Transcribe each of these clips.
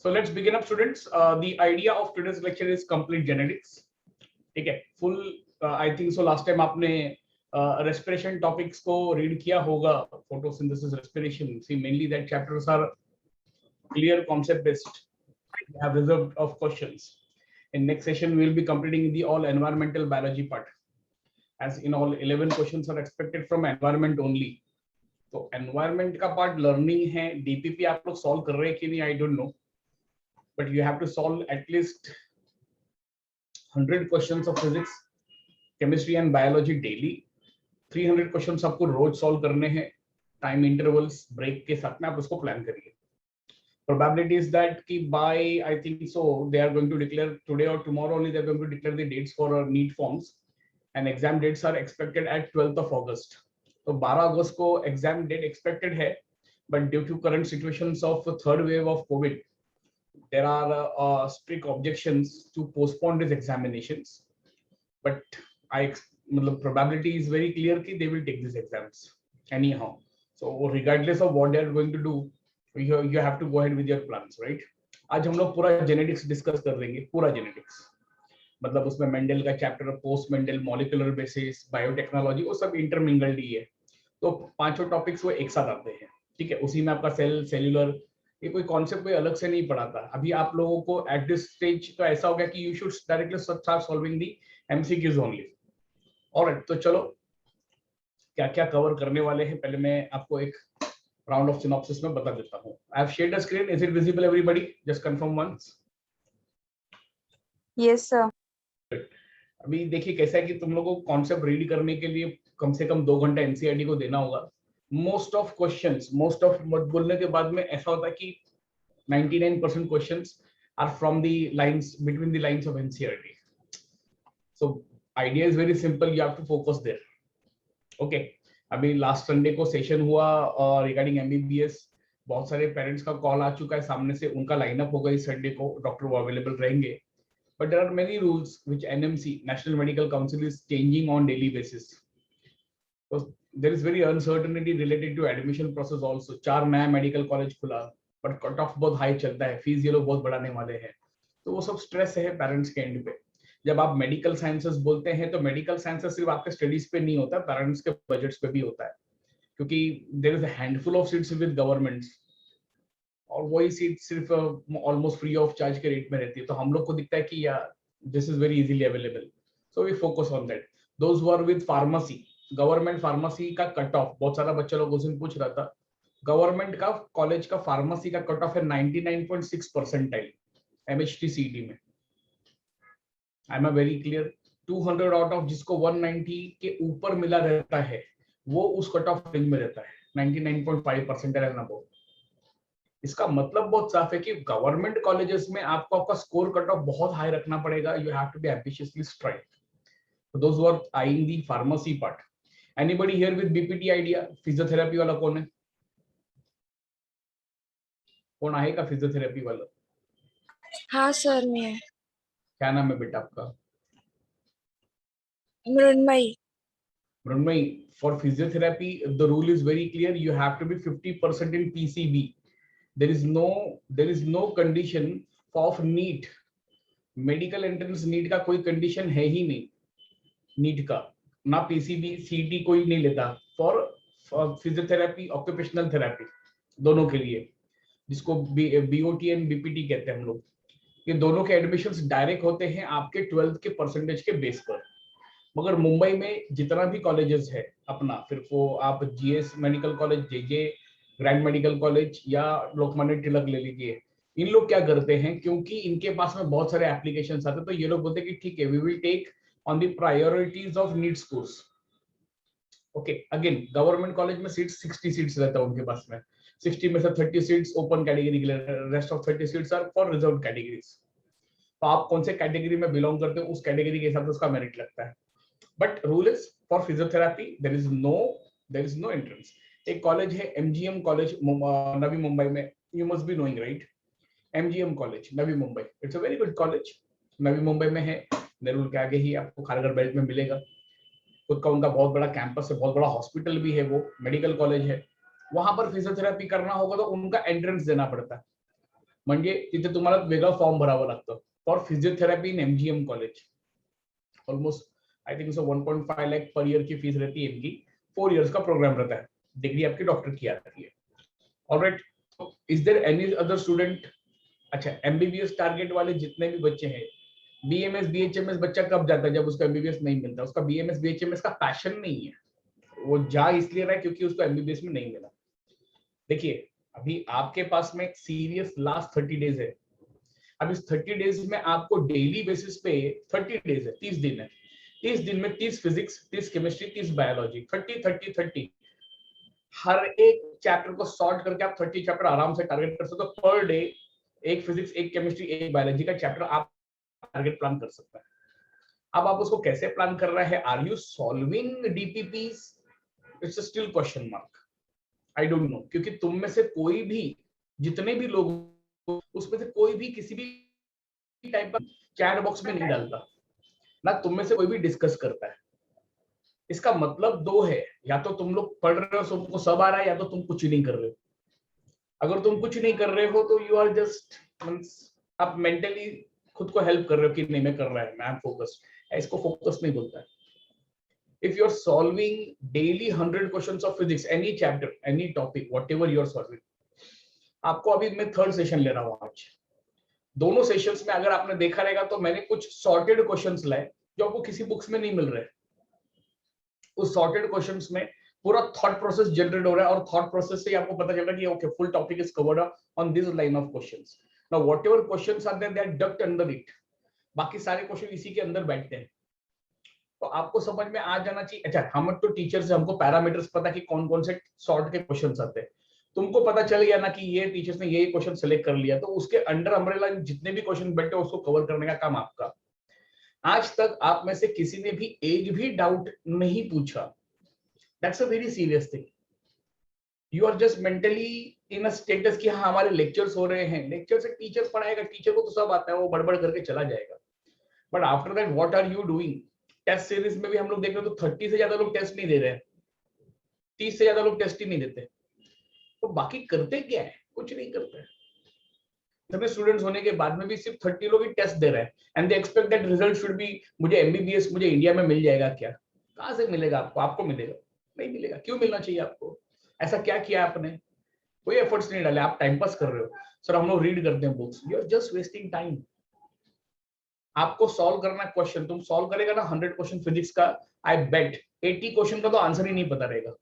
So let's begin up, students. The idea of today's lecture is complete genetics. ठीक है, full I think so last time आपने respiration topics को read किया होगा, photosynthesis, respiration. See, mainly that chapters are clear concept based. We have reserved of questions. In next session we will be completing the all environmental biology part. As in all 11 questions are expected from environment only. तो environment का part learning है, DPP आप लोग solve कर रहे हैं कि नहीं I don't know. But you have to solve at least 100 questions of physics, chemistry and biology daily. 300 questions आपको रोज solve करने हैं, time intervals break के साथ में आप उसको plan करिए. Probability is that कि by I think so they are going to declare today or tomorrow only they are going to declare the dates for NEET forms and exam dates are expected at 12th of August. तो 12 अगस्त को exam date expected है, but due to current situations of third wave of COVID, there are strict objections to postpone these examinations. But probability is very clear that they will take these exams anyhow. So regardless of what they are going to do, you have to go ahead with your plans, right? आज हम लोग पूरा genetics discuss कर देंगे, पूरा genetics. मतलब उसमें Mendel का chapter, post Mendel, molecular basis, biotechnology, वो सब इंटरमिंगल्ड ही है. तो पांचों टॉपिक्स वो एक साथ आते हैं, ठीक है. उसी में आपका सेल, सेल्यूलर, ये कोई कॉन्सेप्ट कोई अलग से नहीं पढ़ाता. अभी आप लोगों को एट दिस स्टेज तो ऐसा हो गया कि you should directly start solving the MCQs only. Alright, तो चलो क्या क्या कवर करने वाले हैं पहले मैं आपको एक राउंड ऑफ सिनॉप्सिस में बता देता हूं. I have shared the screen. Is it visible everybody? Just confirm once. Yes sir. अभी देखिए कैसा है कि तुम लोगों को कॉन्सेप्ट रीड करने के लिए कम से कम 2 घंटा एनसीईआरटी को देना होगा. Most of questions, most of बोलने के बाद में ऐसा होता है कि 99% questions are from the lines, between the lines of NCERT. So idea is very simple, you have to focus there. Okay, अभी लास्ट संडे को सेशन हुआ रिगार्डिंग एमबीबीएस. बहुत सारे पेरेंट्स का कॉल आ चुका है सामने से, उनका लाइनअप होगा इस संडे को, डॉक्टर वो अवेलेबल रहेंगे. But there are many rules which NMC, National Medical Council, is changing on daily basis. So there is very uncertainty related to admission process also. 4 नया मेडिकल कॉलेज खुला, but cut off बहुत high चलता है, fees ये लोग बहुत बढ़ाने वाले हैं. तो वो सब स्ट्रेस है पेरेंट्स के एंड पे. जब आप मेडिकल साइंसेस बोलते हैं तो मेडिकल साइंसेस सिर्फ आपके स्टडीज पे नहीं होता, पेरेंट्स के बजट्स पे भी होता है. क्योंकि there is a handful of seats with governments, और वही सीट सिर्फ ऑलमोस्ट फ्री ऑफ चार्ज के रेट में रहती है. तो हम लोग को दिखता है कि यार this is very easily available, so we focus on that. Those who are with pharmacy, government pharmacy का कट ऑफ, बहुत सारा बच्चा लोग उस दिन पूछ रहा था, गवर्नमेंट का कॉलेज का फार्मेसी का कट ऑफ है 99.6 परसेंटाइल एमएचटी सीईटी में. I am very clear. 200 out of जिसको 190 के ऊपर मिला रहता है वो उस कट ऑफ रेंज में रहता है, 99.5 परसेंटाइल एंड अबव. इसका मतलब बहुत साफ है कि गवर्नमेंट कॉलेजेस में आपको आपका स्कोर कट ऑफ बहुत हाई रखना पड़ेगा. You have to be ambitiously strive. For those who are eyeing the pharmacy part, anybody here with BPT idea? Physiotherapy वाला कौन है? कौन आएगा फिजियोथेरेपी वाला? हाँ सर, मैं. क्या नाम है बेटा आपका? Mrinmayi. Mrinmayi, for physiotherapy the rule is very clear. You have to be 50% in PCB. There is no condition of NEET. Medical entrance NEET का कोई कंडीशन है ही नहीं. नीट का ना पीसीबी सीटी कोई नहीं लेता फॉर फिजियोथेरेपी, ऑक्यूपेशनल थेरेपी, दोनों के लिए, जिसको बीओटी एंड बीपीटी कहते हैं हम लोग. ये दोनों के एडमिशंस डायरेक्ट होते हैं आपके 12th के परसेंटेज के बेस पर. मगर मुंबई में जितना भी कॉलेजेस है अपना, फिर वो आप GS medical college, JJ grand medical college या लोकमान्य तिलक ले लीजिए, इन लोग क्या करते हैं, क्योंकि इनके पास में बहुत सारे एप्लीकेशंस आते हैं, तो ये लोग बोलते हैं कि ठीक है, we will take on the priorities of needs course. Okay, again government college में सीट्स 60 सीट्स रहता है उनके पास में. 60 में से 30 सीट्स ओपन कैटेगरी के लिए, rest of 30 seats are for reserved categories. तो आप कौन से कैटेगरी में बिलोंग करते हो उस कैटेगरी के हिसाब से उसका मेरिट लगता है. But rule is for physiotherapy there is no entrance. एक कॉलेज है MGM कॉलेज नवी मुंबई में, you must be knowing right? MGM college Navi Mumbai, it's a very good college. Navi Mumbai में है, नेहरू के आगे ही आपको खारघर बेल्ट में मिलेगा. खुद का उनका बहुत बड़ा कैंपस है, बहुत बड़ा हॉस्पिटल भी है, वो मेडिकल कॉलेज है. वहां पर फिजियोथेरेपी करना होगा तो उनका एंट्रेंस देना पड़ता है. म्हणजे तिथे तुम्हाला वेगळा फॉर्म भरावा लागतं for physiotherapy in MGM college. Almost I think so 1.5 lakh per year की फीस रहती है इनकी. 4 इयर्स का प्रोग्राम रहता है, डिग्री आपकी डॉक्टर की आती है. Alright, is there any other student? अच्छा, एमबीबीएस टारगेट वाले जितने भी बच्चे हैं, बीएमएस बीएचएमएस बच्चा कब जाता है? जब उसको एमबीबीएस नहीं मिलता. उसका बीएमएस बीएचएमएस का पैशन नहीं है, वो जा इसलिए रहा है क्योंकि उसको एमबीबीएस में नहीं मिला. देखिए, अभी आपके पास में एक सीरियस लास्ट 30 डेज है. अब इस 30 डेज में आपको डेली बेसिस पे 30 डेज है, 30 दिन है. 30 दिन में 30 फिजिक्स, 30 केमिस्ट्री, 30 बायोलॉजी, 30 हर एक चैप्टर को सॉर्ट करके आप 30 चैप्टर आराम से टारगेट कर सकते हो. पर डे एक फिजिक्स, एक केमिस्ट्री, एक बायोलॉजी का चैप्टर आप टारगेट प्लान कर सकते हैं. अब आप उसको कैसे प्लान कर रहे हैं? Are you solving DPPs? It's still question mark. I don't know, क्योंकि तुम में से कोई भी, जितने भी लोग, उसमें से कोई भी किसी भी टाइप का चैट बॉक्स में नहीं डालता ना, तुम में से कोई भी डिस्कस करता है. इसका मतलब दो है, या तो तुम लोग पढ़ रहे हो, तुमको सब आ रहा है, या तो तुम कुछ नहीं कर रहे हो. अगर तुम कुछ नहीं कर रहे हो तो यू आर जस्ट, आप मेंटली खुद को हेल्प कर रहे हो कि नहीं मैं कर रहा है, मैं फोकस्ड. इसको फोकस नहीं बोलता है. If you are solving daily 100 questions of physics, any chapter, any topic, whatever you are solving, आपको अभी मैं थर्ड सेशन ले रहा हूँ आज. दोनों सेशंस में अगर आपने देखा रहेगा तो मैंने कुछ सॉर्टेड क्वेश्चंस लाए जो आपको किसी बुक्स में नहीं मिल रहे. उस सॉर्टेड क्वेश्चंस में पूरा थॉट प्रोसेस जनरेट हो रहा है, और थॉट प्रोसेस से आपको पता चल रहा है कि okay, full topic is covered on this line of questions. Now whatever questions are there, they are ducked under it. बाकी सारे क्वेश्चन इसी के अंदर बैठते हैं. तो आपको समझ में आ जाना चाहिए. अच्छा, हम तो टीचर से हमको पैरामीटर्स पता कि कौन कौन से सॉर्ट के क्वेश्चंस आते हैं. तुमको पता चल गया ना कि ये टीचर्स ने ये क्वेश्चन सेलेक्ट कर लिया, तो उसके अंडर अम्ब्रेला जितने भी क्वेश्चन बैठे उसको कवर करने का काम आपका. आज तक आप में से किसी ने भी एक भी डाउट नहीं पूछा. That's a very serious thing. You are just mentally in a status कि हाँ हमारे लेक्चर्स हो रहे हैं, लेक्चर से टीचर पढ़ाएगा, टीचर को तो सब आता है, वो बड़बड़ करके चला जाएगा. But after that what are you doing? Test series में भी हम लोग देख रहे हैं तो 30 से ज्यादा लोग टेस्ट नहीं दे रहे हैं, 30 से ज्यादा लोग टेस्ट ही नहीं देते. तो बाकी करते क्या है? कुछ नहीं करते. इतने स्टूडेंट्स होने के बाद में भी सिर्फ 30 लोग ही टेस्ट दे रहे हैं, and they expect that result should be, मुझे एमबीबीएस मुझे इंडिया में मिल जाएगा क्या? कहां से मिलेगा आपको? आपको मिलेगा नहीं मिलेगा. क्यों मिलना चाहिए आपको? ऐसा क्या किया आपने? कोई एफर्ट्स नहीं डाले, आप टाइम पास कर रहे हो. सर हम लोग रीड करते हैं books, you are just wasting time. आपको सॉल्व करना क्वेश्चन, तुम सॉल्व करेगा ना 100 क्वेश्चन फिजिक्स का, आई बेट 80 क्वेश्चन का तो आंसर ही नहीं पता रहेगा.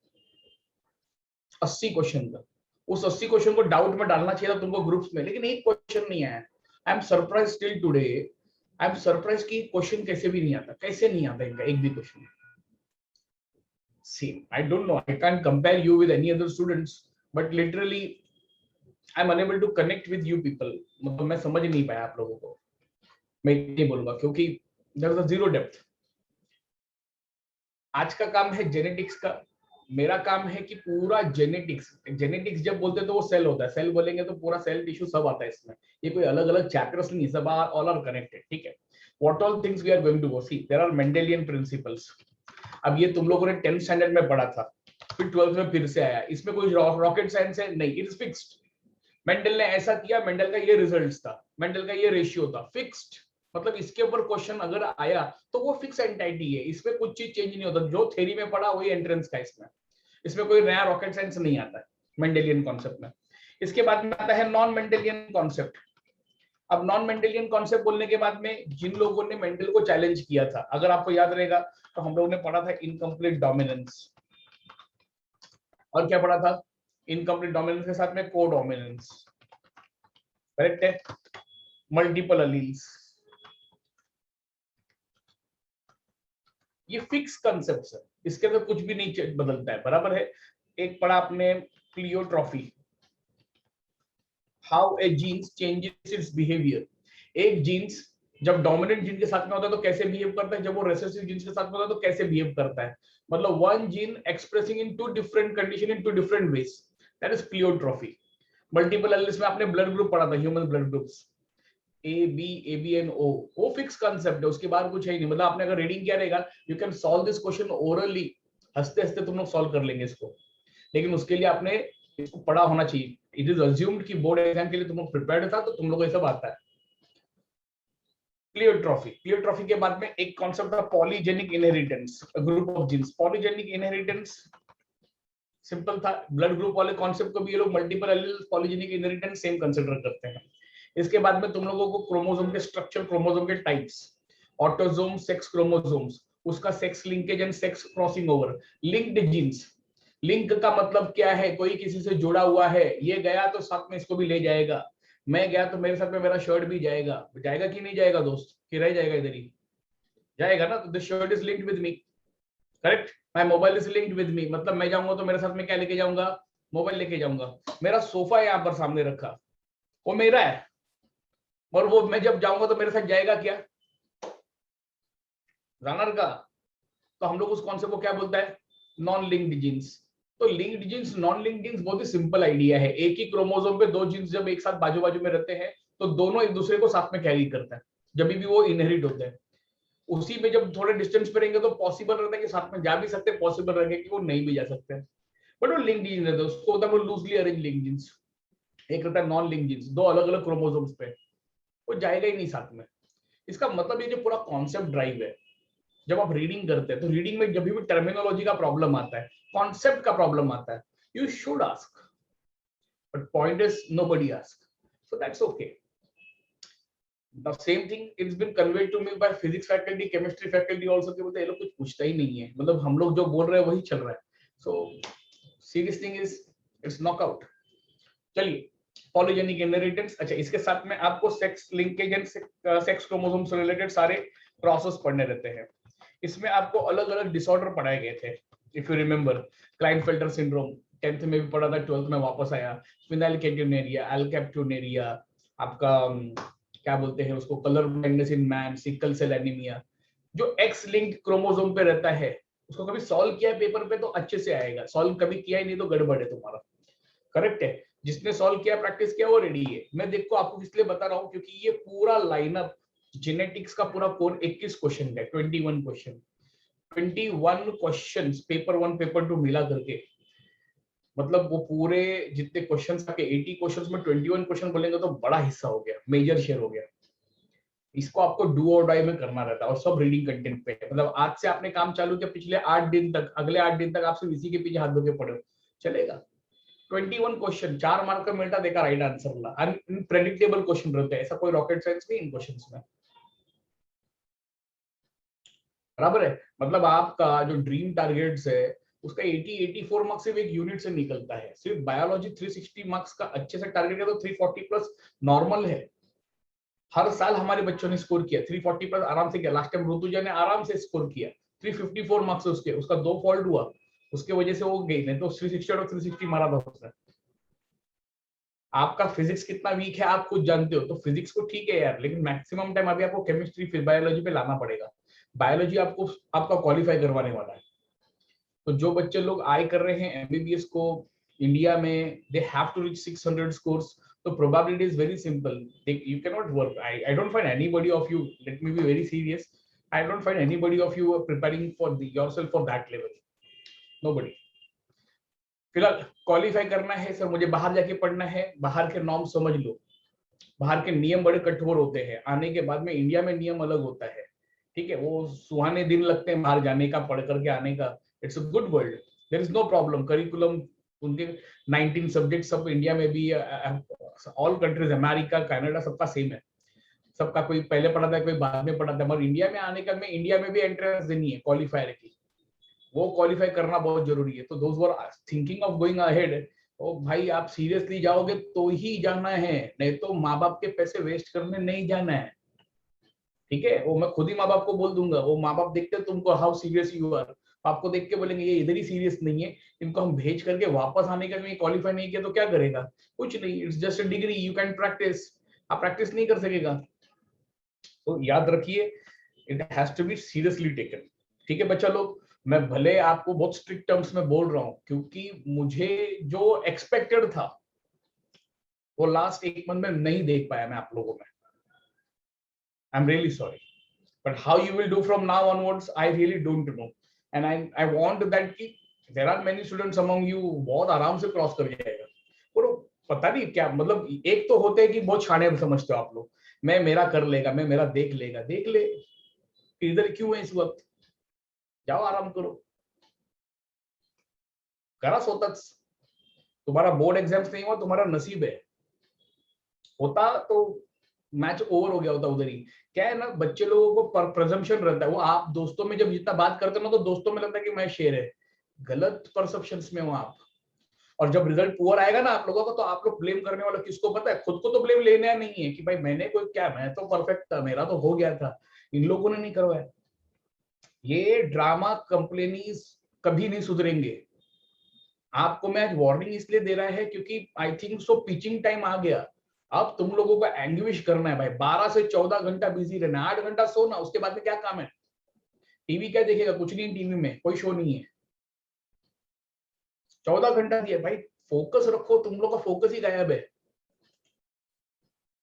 80 क्वेश्चन का, उस 80 क्वेश्चन को डाउट में डालना चाहिए था तुमको ग्रुप्स में, लेकिन एक क्वेश्चन नहीं आया. I am surprise still today. I am surprise कि क्वेश्चन कैसे भी नहीं आता. कैसे नहीं आता इनका एक भी question? See, I don't know, I can't compare you with any other students, but literally I'm unable to connect with you people. मतलब मैं समझ नहीं पाया आप लोगों को. मैं नहीं बोलूंगा क्योंकि there is a zero depth. आज का काम है जेनेटिक्स का. मेरा काम है कि पूरा जेनेटिक्स जब बोलते हैं तो वो सेल होता है, सेल बोलेंगे तो पूरा सेल टिश्यू सब आता है इसमें. ये कोई अलग अलग चैप्टर्स नहीं, सब ऑल आर कनेक्टेड. ठीक है, what all things we are going to go. See, there are Mendelian principles. अब ये तुम लोगों ने 10th स्टैंडर्ड में पढ़ा था, फिर 12th में फिर से आया. इसमें कोई रॉकेट साइंस है? नहीं, इट इज फिक्स्ड. मेंडल ने ऐसा किया, मेंडल का ये रिजल्ट था, मेंडल का ये रेशियो था, फिक्स्ड. मतलब इसके ऊपर क्वेश्चन अगर आया तो वो फिक्स एंटिटी है, इसमें कुछ चीज चेंज नहीं होता. जो थ्योरी में पढ़ा वही एंट्रेंस का. इसमें कोई नया रॉकेट साइंस नहीं आता है मेंडेलियन कॉन्सेप्ट में. इसके बाद में आता है नॉन मेंडेलियन कॉन्सेप्ट. अब नॉन मेंडेलियन कॉन्सेप्ट बोलने के बाद में जिन लोगों ने मेंडल को चैलेंज किया था, अगर आपको याद रहेगा तो हम लोगों ने पढ़ा था इनकम्प्लीट डोमिनेंस. और क्या पढ़ा था? इनकम्प्लीट डोमिनेंस के साथ में को डोमिनेंस. करेक्ट है? Multiple alleles. ये फिक्स कंसेप्ट है, इसके अंदर कुछ भी नहीं बदलता है. बराबर है? एक पढ़ा आपने pleiotropy, how a genes changes its behaviour. एक जीन्स जब डोमिनेंट जीन के साथ में होता है तो कैसे बिहेव करता है, जब वो रिसेसिव जीन्स के साथ में होता है तो कैसे बिहेव करता है. मतलब one gene expressing in two different condition in two different ways, that is pleiotropy. Multiple alleles में आपने ब्लड ग्रुप पढ़ा था, human blood groups A B and O. वो फिक्स कांसेप्ट है, उसके बाद कुछ है ही नहीं. मतलब आपने अगर रीडिंग किया रहेगा, you can solve this question orally, हंसते हंसते तुम लोग सॉल्व कर लेंगे इसको. लेकिन उसके लिए आपने इसको पढ़ा होना चाहिए। इट इज अज्यूम्ड कि बोर्ड एग्जाम के लिए तुम लोग प्रिपेयर्ड था, तो तुम लोग को ये सब आता है। प्लियोट्रॉफी के बाद में एक कॉन्सेप्ट था polygenic inheritance, group of genes. Polygenic inheritance simple था, ब्लड ग्रुप वाले कॉन्सेप्ट को भी ये लोग multiple allele polygenic inheritance same consider करते हैं। इसके बाद में तुम लोगों को क्रोमोसोम के स्ट्रक्चर, क्रोमोसोम के टाइप्स, ऑटोसोम, सेक्स क्रोमोसोम्स, उसका sex linkage and sex crossing over, linked genes. Link का मतलब क्या है? कोई किसी से जुड़ा हुआ है, ये गया तो साथ में इसको भी ले जाएगा, मैं गया तो मेरे साथ में मेरा शर्ट भी जाएगा। जाएगा कि नहीं जाएगा दोस्त? कि रह जाएगा इधर ही? जाएगा ना। तो the shirt is linked with me, correct. My mobile is linked with me, मतलब मैं जाऊंगा तो मेरे साथ में क्या लेके जाऊंगा? मोबाइल लेके जाऊंगा। मेरा सोफा यहाँ पर सामने रखा, वो मेरा है, और वो मैं जब जाऊंगा तो मेरे साथ जाएगा क्या? जानर का। तो हम लोग उस कॉन्सेप्ट को क्या बोलता है? Non linked genes. तो linked genes, non linked genes बहुत ही सिंपल आइडिया है। एक ही क्रोमोसोम पे दो जीन्स जब एक साथ बाजू बाजू में रहते हैं तो दोनों एक दूसरे को साथ में कैरी करते हैं, जब भी वो इनहेरिट होते हैं। उसी में जब थोड़े डिस्टेंस पे रहेंगे तो पॉसिबल रहता है कि साथ में जा भी सकते हैं, पॉसिबल रहेगा कि वो नहीं भी जा सकते हैं। बट वो लिंक्ड जीन्स रहते हैं, उसको होता है वो लूजली अरेंज लिंक्ड जीन्स। एक रहता है नॉन लिंक्ड जीन्स, दो अलग अलग क्रोमोसोम्स पे, वो जाएगा ही नहीं साथ में। इसका मतलब ये जो पूरा कॉन्सेप्ट ड्राइव है, जब आप रीडिंग करते हैं तो रीडिंग में जब भी टर्मिनोलॉजी का प्रॉब्लम आता है, कॉन्सेप्ट का प्रॉब्लम आता है, you should ask, but point is nobody ask, so that's okay. The same thing it's been conveyed to me by physics faculty, chemistry faculty also, कि बोलते ये लोग कुछ पूछता ही नहीं है, मतलब हम लोग जो बोल रहे हैं वही चल रहा है। So serious thing is it's knockout। चलिए, पॉलीजेनिक इनहेरिटेंस। अच्छा, इसके साथ में आपको sex linkage and sex chromosome से रिलेटेड सारे प्रोसेस पढ़ने रहते हैं। इसमें आपको अलग अलग डिसऑर्डर पढ़ाए गए थे, if you remember. Klinefelter syndrome 10th में भी पढ़ा था, 12th में वापस आया। फिनाइलकेटोनुरिया, अल्कैप्टोनुरिया, आपका क्या बोलते हैं उसको, colour blindness in man, sickle cell anaemia. जो एक्स लिंक्ड क्रोमोसोम पे रहता है उसको कभी सॉल्व किया है पेपर पे तो अच्छे से आएगा, सॉल्व कभी किया ही नहीं तो गड़बड़ है तुम्हारा, करेक्ट है। जिसने सॉल्व किया, प्रैक्टिस किया, वो रेडी है। मैं देखो आपको इसलिए बता रहा हूँ क्योंकि ये पूरा लाइनअप जेनेटिक्स का पूरा कोर 21 क्वेश्चन है, 21 क्वेश्चन, 21 क्वेश्चंस पेपर 1 पेपर 2 मिला करके। मतलब वो पूरे जितने क्वेश्चंस आपके 80 क्वेश्चंस में 21 क्वेश्चन बोलेंगे तो बड़ा हिस्सा हो गया, मेजर शेयर हो गया। इसको आपको डू और डाई में करना रहता है, और सब रीडिंग कंटेंट पे है। मतलब आज से आपने काम चालू किया, पिछले 8 दिन तक, अगले 8 दिन तक आप सिर्फ इसी के पीछे हाथ धो के पड़े हो, चलेगा। 21 क्वेश्चन, 4 मार्क का मिलता, देखा राइट आंसर ला। अनप्रेडिक्टेबल क्वेश्चन रहते हैं, ऐसा कोई रॉकेट साइंस नहीं इन क्वेश्चंस में, बराबर है। मतलब आपका जो ड्रीम टारगेट्स है उसका 80-84 मार्क्स सिर्फ एक यूनिट से निकलता है। सिर्फ बायोलॉजी 360 मार्क्स का अच्छे से टारगेट है तो 340 प्लस नॉर्मल है। हर साल हमारे बच्चों ने स्कोर किया 340 प्लस, आराम से किया। लास्ट टाइम ऋतुजा ने आराम से स्कोर किया 354 मार्क्स उसके, उसका 2 फॉल्ट हुआ, उसके वजह से वो गई, नहीं तो 360 और 360 मारा था उसने। आपका फिजिक्स कितना वीक है आप खुद जानते हो, तो फिजिक्स को ठीक है यार, लेकिन मैक्सिमम टाइम अभी आपको केमिस्ट्री फिर बायोलॉजी पे लाना पड़ेगा। बायोलॉजी आपको आपका क्वालिफाई करवाने वाला है। तो जो बच्चे लोग आई कर रहे हैं एमबीबीएस को इंडिया में, they have to reach 600 scores, तो probability is very simple, you can not work. I don't find anybody of you, let me be very serious, I don't find anybody of you preparing for yourself for that level, nobody. फिलहाल qualify करना है sir, मुझे बाहर जाके पढ़ना है, बाहर के नॉर्म समझ लो, बाहर के नियम बड़े कठोर होते हैं, आने के बाद में इंडिया में नियम अलग होता है, ठीक है। वो सुहाने दिन लगते हैं बाहर जाने का, पढ़ करके आने का, it's a good world, there is no problem. Curriculum उनके 19 सब्जेक्ट सब इंडिया में भी, ऑल कंट्रीज, अमेरिका, कनाडा, सबका सेम है, सबका कोई पहले पढ़ा था कोई बाद में पढ़ा था। मगर इंडिया में आने का में इंडिया में भी एंट्रेंस देनी है क्वालिफायर की, वो क्वालिफाई करना बहुत जरूरी है। तो those were thinking of going ahead, ओ भाई आप सीरियसली जाओगे तो ही जाना है, नहीं तो माँ बाप के पैसे वेस्ट करने नहीं जाना है, ठीक है। वो मैं खुद ही माँ बाप को बोल दूंगा, वो माँ बाप देखते तुमको हाउ सीरियस यू आर, आपको देख के बोलेंगे ये इधर ही सीरियस नहीं है, इनको हम भेज करके वापस आने का में क्वालिफाई नहीं किया तो क्या करेगा? कुछ नहीं, it's just a degree, you can practise, आप प्रैक्टिस नहीं कर सकेगा। तो याद रखिए, it has to be seriously taken, ठीक है बच्चा लोग। मैं भले आपको बहुत स्ट्रिक्ट टर्म्स में बोल रहा हूं क्योंकि मुझे जो एक्सपेक्टेड था वो लास्ट 1 मंथ में नहीं देख पाया मैं आप लोगों में, I am really sorry, but how you will do from now onwards I really don't know. And I want that कि there are many students among you बहुत आराम से क्रॉस कर जाएगा, और पता नहीं क्या मतलब, एक तो होते हैं कि बहुत शाने समझते हो आप लोग, मैं मेरा कर लेगा, मैं मेरा देख लेगा, देख ले, इधर क्यों है इस वक्त, जाओ आराम करो, करा स्वतः। तुम्हारा बोर्ड एग्जाम्स नहीं हुआ, तुम्हारा नसीब है, होता तो मैच ओवर हो गया होता उधर ही। क्या है ना, बच्चे लोगों को प्रजम्पशन रहता है, वो आप दोस्तों में जब जितना बात करते हो ना, तो दोस्तों में लगता है कि मैं शेर है, गलत परसेप्शंस में हो आप। और जब रिजल्ट पुअर आएगा ना आप लोगों का, तो आप लोग ब्लेम करने वाला किसको पता है? खुद को तो ब्लेम लेना नहीं है कि भाई मैंने कोई क्या, मैं तो परफेक्ट था, मेरा तो हो गया था, इन लोगों ने नहीं करवाया। ये ड्रामा कंप्लेनीज कभी नहीं सुधरेंगे। आपको मैं आज वार्निंग इसलिए दे रहा है क्योंकि I think so pitching time आ गया। अब तुम लोगों को एंग्विश करना है भाई, 12 से 14 घंटा बिजी रहना, 8 घंटा सोना, उसके बाद में क्या काम है? टीवी क्या देखेगा? कुछ नहीं, टीवी में कोई शो नहीं है। 14 घंटा दिया भाई, फोकस रखो, तुम लोग का फोकस ही गायब है।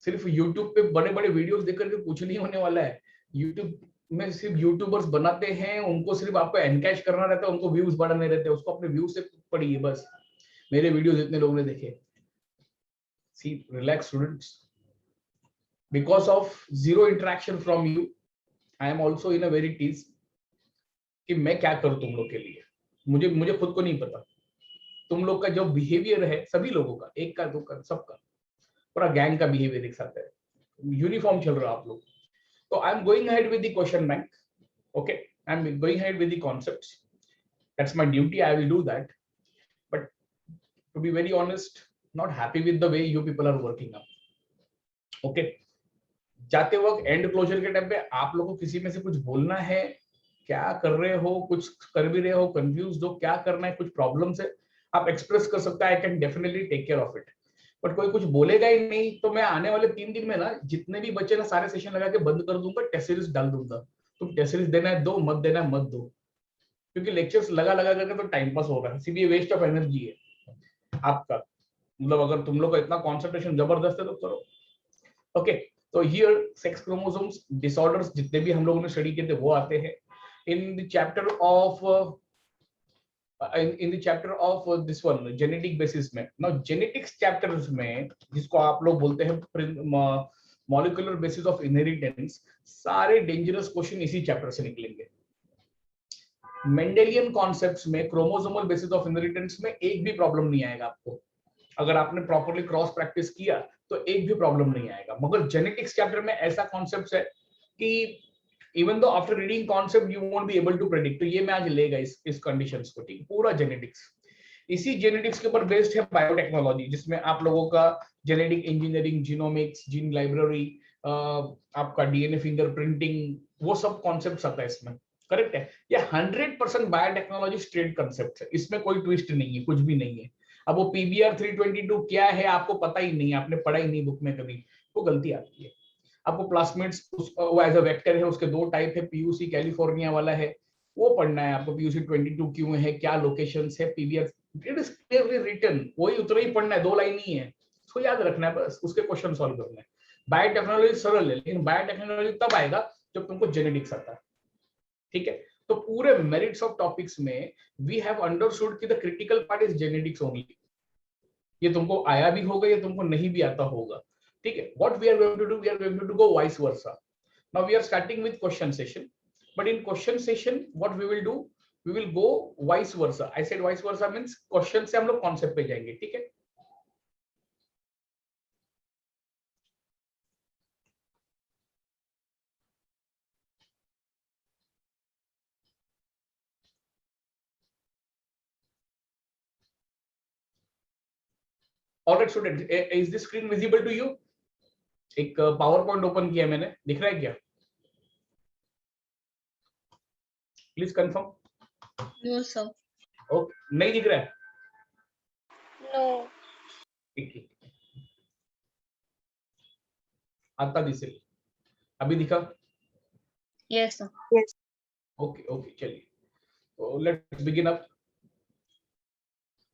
सिर्फ यूट्यूब पे बड़े बड़े वीडियोस देख करके कुछ नहीं होने वाला है। यूट्यूब में सिर्फ यूट्यूबर्स बनाते हैं, उनको सिर्फ आपको एनकैश करना रहता है, उनको व्यूज बढ़ाने रहते हैं, उसको अपने व्यूज से पढ़िए बस। मेरे वीडियोस इतने लोगों ने देखे। See relax students, because of zero interaction from you, I am also in a very tease कि मैं क्या करूं तुम लोग के लिए। मुझे मुझे खुद को नहीं पता। तुम लोग का जो बिहेवियर है, सभी लोगों का, एक का दो का, सबका, पूरा गैंग का बिहेवियर एक साथ है, यूनिफॉर्म चल रहा है आप लोग। तो I am going ahead with the question bank, okay, I am going ahead with the concepts, that's my duty, I will do that, but to be very honest, not happy with the way you people are working up, okay. जाते वक्त and closer के time पे आप लोगों को किसी में से कुछ बोलना है, क्या कर रहे हो, कुछ कर भी रहे हो, कंफ्यूज हो, क्या करना है, कुछ प्रॉब्लम्स है, आप एक्सप्रेस कर सकते हैं, I can definitely take care of it. But कोई कुछ बोलेगा ही नहीं, तो मैं आने वाले 3 दिन में ना, जितने भी बच्चे ना, सारे सेशन लगा के बंद कर दूंगा, टेस्ट सीरीज डाल दूंगा। तुम टेस्ट सीरीज देना है दो, मत देना है मत दो, क्योंकि लेक्चर्स लगा लगा करके तो टाइम पास हो रहा है, सीधे वेस्ट ऑफ एनर्जी है आपका। मतलब अगर तुम लोग का इतना कॉन्सेंट्रेशन जबरदस्त है तो करो, ओके। तो हियर सेक्स क्रोमोसोम्स डिसऑर्डर्स जितने भी हम लोगों ने स्टडी किए थे वो आते हैं in the chapter of in the chapter of this one genetic basis में। now genetics chapters में, जिसको आप लोग बोलते हैं molecular basis of inheritance, सारे डेंजरस क्वेश्चन इसी चैप्टर से निकलेंगे। मेंडेलियन कॉन्सेप्ट्स में क्रोमोसोमल बेसिस ऑफ इनहेरिटेंस में एक भी प्रॉब्लम नहीं आएगा आपको, अगर आपने प्रॉपर्ली क्रॉस प्रैक्टिस किया तो एक भी प्रॉब्लम नहीं आएगा। मगर जेनेटिक्स चैप्टर में ऐसा कॉन्सेप्ट है कि even though after reading concept you won't be able to predict, तो ये मैं आज लेगा इस कंडीशंस को, ठीक, पूरा जेनेटिक्स। इसी जेनेटिक्स के ऊपर बेस्ड है बायोटेक्नोलॉजी, जिसमें आप लोगों का genetic engineering, genomics, gene library, आपका डीएनए फिंगरप्रिंटिंग, वो सब कॉन्सेप्ट आता है इसमें, करेक्ट है। ये 100% बायोटेक्नोलॉजी स्ट्रेट कॉन्सेप्ट है, इसमें कोई ट्विस्ट नहीं है, कुछ भी नहीं है। अब वो पीबीआर 322 क्या है आपको पता ही नहीं, आपने पढ़ा ही नहीं बुक में कभी, वो गलती आती है आपको। प्लास्मिड्स वो एज अ वेक्टर है, उसके 2 टाइप है, पीयूसी कैलिफोर्निया वाला है, वो पढ़ना है आपको। पीयूसी 22 क्यों है, क्या लोकेशंस है, PBR it is clearly written, वही उतना ही पढ़ना है, 2 लाइन ही है, उसको याद रखना है बस, उसके क्वेश्चन सॉल्व करना है। बायोटेक्नोलॉजी सरल है, लेकिन बायोटेक्नोलॉजी तब आएगा जब तुमको जेनेटिक्स आता है, ठीक है। तो पूरे मेरिट्स ऑफ टॉपिक्स में वी हैव अंडरस्टूड कि the critical part is genetics only. ये तुमको आया भी होगा, ये तुमको नहीं भी आता होगा, ठीक है। What we are going to do, we are going to go vice versa. Now we are starting with question session, but in question session what we will do, we will go vice versa. I said vice versa means question से हम लोग concept पे जाएंगे, ठीक है। Alright student, is this screen visible to you? एक PowerPoint open किया मैंने, दिख रहा है क्या? Please confirm. No sir. Okay, नहीं दिख रहा है? नो। ठीक ठीक, आता दिसेल, अभी दिखा? Yes sir. Yes. Okay okay, चलिए, तो let's begin up.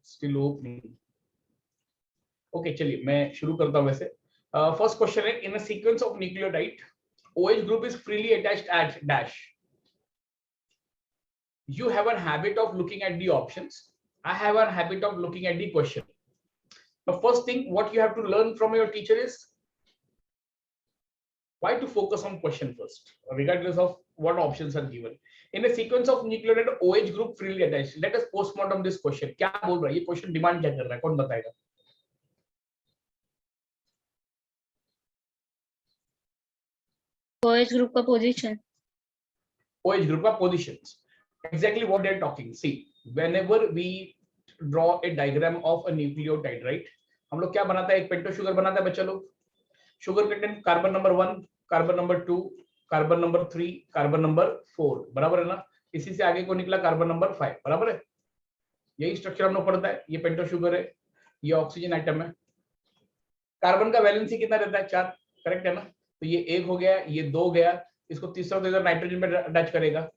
Still opening, okay, चलिए मैं शुरू करता हूं। वैसे फर्स्ट क्वेश्चन है, in a sequence of nucleotide OH group is freely attached at dash. You have a habit of looking at the options, I have a habit of looking at the question. The first thing what you have to learn from your teacher is why to focus on question first, regardless of what options are given. In a sequence of nucleotide OH group freely attached, let us postmortem this question. क्या बोल रहा है ये question, demand क्या कर रहा है, कौन बताएगा? OH group का position. OH group का positions. Exactly what they're talking. See, whenever we draw a diagram of a nucleotide, right? हम लोग क्या बनाता है, एक पेंटो शुगर बनाता है बच्चा लोग. Sugar content carbon number 1, carbon number 2, carbon number 3, carbon number 4, बराबर है ना? इसी से आगे को निकला कार्बन नंबर 5, बराबर है? यही स्ट्रक्चर हम लोग पढ़ता है. ये पेंटो शुगर है, ये ऑक्सीजन आइटम है. कार्बन का वैलेंसी कितना रहता है? 4, करेक्ट है ना? तो ये 1 हो गया, ये 2 गया, इसको तीसरा तो इधर नाइट्रोजन में अटैच करेगा.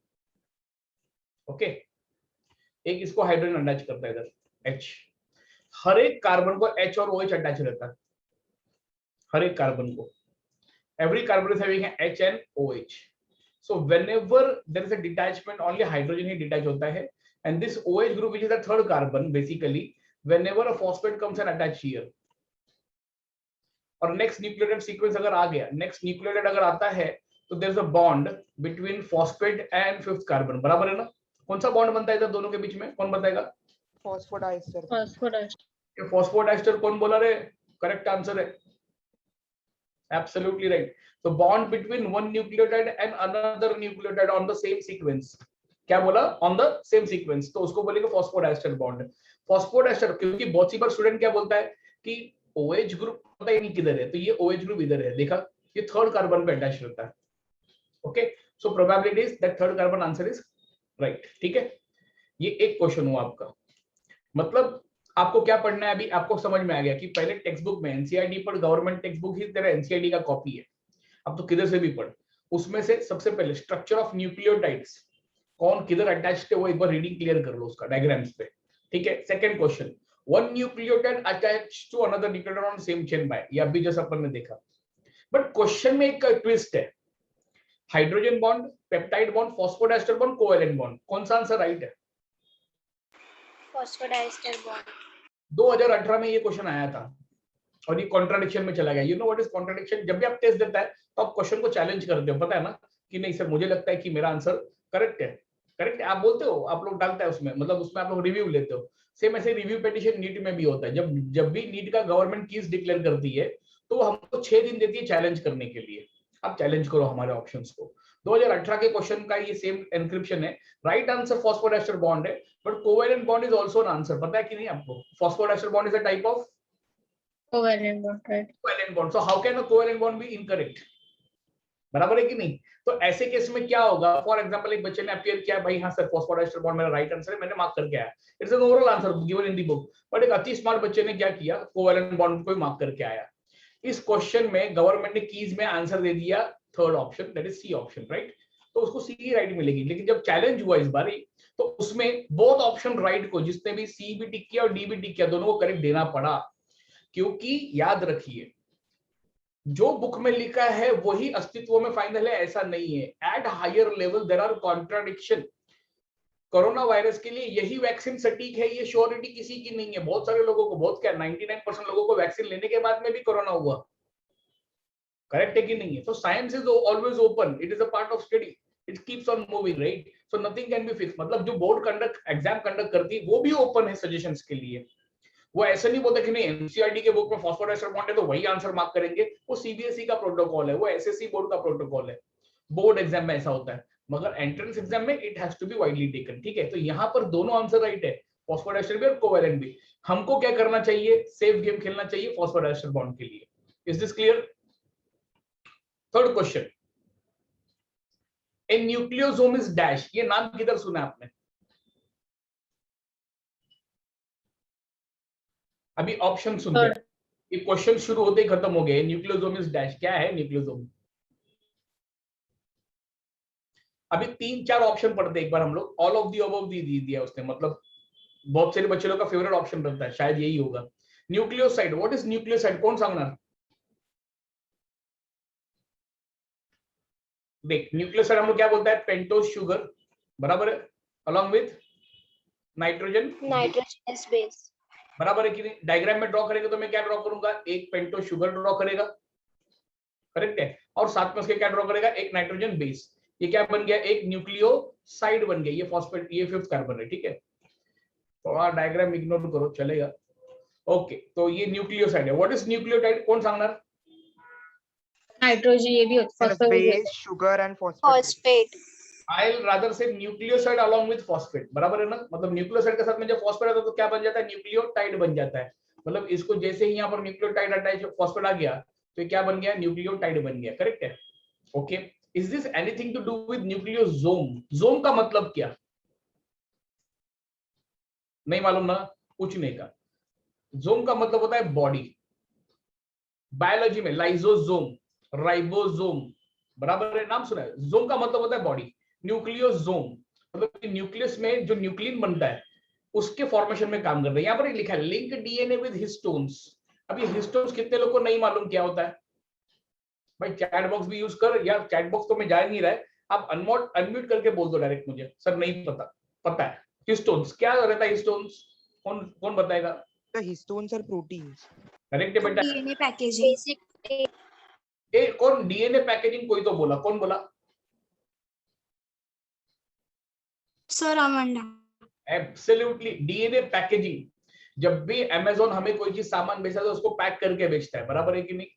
ओके, एक इसको हाइड्रोजन अटैच करता है इधर H. हर एक कार्बन को H और OH अटैच रहता है, हर एक कार्बन को. Every carbon is having H and OH. So whenever there is a detachment, only hydrogen he detach होता है. And this OH group, which is the third carbon, basically, whenever a phosphate comes and attach here, और next nucleotide sequence अगर आ गया, next nucleotide अगर आता है, तो there is a bond between phosphate and fifth carbon, बराबर है ना? कौन सा बॉन्ड बनता है इधर दोनों के बीच में, कौन बताएगा? फॉस्फोडाइस्टर. Phosphodiester. ये फॉस्फोडाइस्टर कौन बोला रे? करेक्ट आंसर है, absolutely right. So bond between one nucleotide and another nucleotide on the same sequence. क्या बोला? On the same sequence. तो उसको बोलेंगे फॉस्फोडाइस्टर बॉन्ड. फॉस्फोडाइस्टर, क्योंकि बहुत सी बार स्टूडेंट क्या बोलता है कि OH ग्रुप पता ही नहीं किधर है, तो ये OH ग्रुप इधर है, देखा? ये थर्ड कार्बन पे अटैच रहता है. Okay, so probability is that third carbon answer is right. ठीक है, ये एक क्वेश्चन हुआ आपका. मतलब आपको क्या पढ़ना है अभी, आपको समझ में आ गया कि पहले टेक्स्ट बुक में एनसीईआरटी पढ़, गवर्नमेंट टेक्स्ट बुक ही तेरा एनसीईआरटी का कॉपी है. अब तो किधर से भी पढ़, उसमें से सबसे पहले स्ट्रक्चर ऑफ न्यूक्लियोटाइड्स, कौन किधर अटैच्ड है वो एक बार रीडिंग क्लियर कर लो उसका डायग्राम्स पे. ठीक है, second question, one nucleotide attached to another nucleotide on same chain by, ये अभी जैसा अपन ने देखा. बट क्वेश्चन में एक ट्विस्ट है, hydrogen bond, peptide bond, phosphodiester bond, covalent bond, कौन सा आंसर राइट है? Phosphodiester bond. 2018 में ये क्वेश्चन आया था और ये कॉन्ट्राडिक्शन में चला गया. You know what is contradiction? जब भी आप टेस्ट देता है तो आप क्वेश्चन को चैलेंज करते हो, पता है ना, कि नहीं सर मुझे लगता है कि मेरा आंसर करेक्ट है. करेक्ट है आप बोलते हो, आप लोग डालते हैं उसमें, मतलब उसमें आप लोग रिव्यू लेते हो. सेम ऐसे रिव्यू पिटीशन नीट में भी होता है. जब भी नीट का गवर्नमेंट कीज डिक्लेयर करती है तो वो हमको 6 दिन देती है चैलेंज करने के लिए. आप चैलेंज करो हमारे ऑप्शंस को. 2018 के क्वेश्चन का ये सेम एनक्रिप्शन है. राइट आंसर फॉस्फोडाइस्टर बॉन्ड है, but covalent bond is also an answer. पता है कि नहीं आपको? Phosphodiester bond is a type of Covalent bond, right? Covalent bond. So how can a covalent bond be incorrect? बराबर है कि नहीं? तो ऐसे केस में क्या होगा? फॉर एग्जांपल एक बच्चे ने अपीयर किया, भाई हाँ सर फॉस्फोडाइस्टर बॉन्ड मेरा राइट आंसर है, मैंने मार्क करके आया, it's an overall answer given in the book. But एक अति स्मार्ट बच्चे ने क्या किया, कोवेलेंट बॉन्ड को मार्क करके आया. इस क्वेश्चन में गवर्नमेंट ने कीज में आंसर दे दिया third option, that is C option, right? तो उसको सी ही राइट मिलेगी. लेकिन जब चैलेंज हुआ इस बार तो उसमें बोथ ऑप्शन राइट को, जिसने भी सी भी टिक किया और डी भी टिक किया, दोनों को करेक्ट देना पड़ा. क्योंकि याद रखिए, जो बुक में लिखा है वही अस्तित्व में फाइनल है ऐसा नहीं है. At higher level there are contradiction. Corona virus के लिए यही वैक्सीन सटीक है, ये श्योरिटी किसी की नहीं है. बहुत सारे लोगों को, बहुत क्या 99% लोगों को वैक्सीन लेने के बाद में भी कोरोना हुआ. करेक्ट है कि नहीं है? So science is always open. It is a part of study. It keeps on moving, right? So nothing can be fixed. मतलब जो बोर्ड कंडक्ट एग्जाम कंडक्ट करती है वो भी ओपन है सजेशंस के लिए. वो ऐसा नहीं बोलता कि नहीं एनसीईआरटी के बुक में फॉस्फोडाइस्टर बॉन्ड है तो वही आंसर मार्क करेंगे. वो सीबीएसई का प्रोटोकॉल है, वो एसएससी बोर्ड का प्रोटोकॉल है. बोर्ड एग्जाम में ऐसा होता है, मगर एंट्रेंस एग्जाम में it has to be widely taken. ठीक है, तो यहाँ पर दोनों आंसर राइट है, फॉस्फोडाइस्टर भी और कोवेलेंट भी. हमको क्या करना चाहिए? सेफ गेम खेलना चाहिए फॉस्फोडाइस्टर बॉन्ड के लिए. Is this clear? Third question, A nucleosome is dash. ये नाम किधर सुना आपने? अभी ऑप्शन सुनते हैं. ये क्वेश्चन शुरू होते ही खत्म हो गए. न्यूक्लियोसोम इज डैश, क्या है न्यूक्लियोसोम? अभी 3-4 ऑप्शन पढ़ते एक बार हम लोग. ऑल ऑफ दी अबव दी दिया उसने, मतलब बहुत सारे बच्चे लोग का फेवरेट ऑप्शन रहता है, शायद यही होगा. Nucleoside, what is nucleoside? कौन सांगणार? देख, न्यूक्लियोसाइड हम लोग क्या बोलता है? पेंटोज शुगर, बराबर है, along with nitrogen Nitrogenous base. बराबर है कि नहीं? डायग्राम में ड्रॉ करेगा तो मैं क्या ड्रॉ करूंगा, एक पेंटो शुगर ड्रॉ करेगा, करेक्ट है, और साथ में उसके क्या ड्रॉ करेगा, एक नाइट्रोजन बेस। ये क्या बन गया, एक न्यूक्लियोसाइड बन गया, ये फॉस्फेट, ये 5th कार्बन है, ठीक है। थोड़ा डायग्राम इग्नोर करो, चलेगा। ओके, तो ये न्यूक्लियोसाइड है। व्हाट इज न्यूक्लियोटाइड, कौन सांगणार? नाइट्रोजन ये भी होता है, base, sugar and phosphate. Phosphate. I'll rather say nucleoside along with phosphate, बराबर है ना? मतलब न्यूक्लियोसाइड के साथ में जब फॉस्फेट आता है तो क्या बन जाता है, न्यूक्लियोटाइड बन जाता है। मतलब इसको जैसे ही यहाँ पर न्यूक्लियोटाइड अटैच फॉस्फेट आ गया तो ये क्या बन गया, न्यूक्लियोटाइड बन गया, करेक्ट है। Okay, is this anything to do with nucleosome? जोम का मतलब क्या, नहीं मालूम ना? पूछने का। जोम का मतलब होता है बॉडी, बायोलॉजी में लाइसोसोम, राइबोसोम, बराबर है, नाम सुना है। जोम का मतलब होता है बॉडी। न्यूक्लियोसोम मतलब न्यूक्लियस में जो न्यूक्लियन बनता है उसके फॉर्मेशन में काम करता है। यहाँ पर एक लिखा है लिंक डीएनए विद हिस्टोन्स। अब ये हिस्टोन्स कितने लोग को नहीं मालूम क्या होता है? भाई चैट बॉक्स भी यूज कर, या चैट बॉक्स तो में जा नहीं रहा है, आप अनम्यूट करके बोल दो डायरेक्ट मुझे, सर नहीं पता। पता है हिस्टोन्स क्या रहता है? हिस्टोन्स कौन कौन बताएगा? The histones are proteins. Correct है बेटा। DNA packaging. बेसिक ए कौन डीएनए पैकेजिंग, कोई तो बोला, कौन बोला? Sir Amanda. Absolutely, DNA packaging. जब भी अमेज़न हमें कोई चीज सामान बेचता है तो उसको पैक करके बेचता है, बराबर है कि नहीं?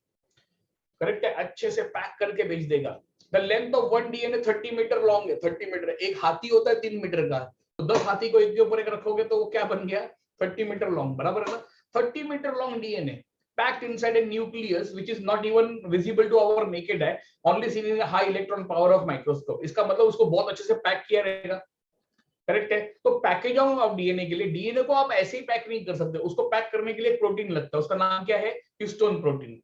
करेक्ट है, अच्छे से पैक करके बेच देगा। The length of one DNA 30 metre long है, 30 मीटर। एक हाथी होता है 3 मीटर का, तो 10 हाथी को एक के ऊपर एक रखोगे तो वो क्या बन गया, 30 मीटर लॉन्ग, बराबर है ना? 30 metre long DNA packed inside a nucleus which is not even visible to our naked eye, only seen in a high electron power of microscope। इसका मतलब उसको बहुत अच्छे से पैक किया रहेगा, करेक्ट है। तो पैकेज ऑफ डीएनए के लिए, डीएनए को आप ऐसे ही पैक नहीं कर सकते, उसको पैक करने के लिए एक प्रोटीन लगता है, उसका नाम क्या है, हिस्टोन प्रोटीन।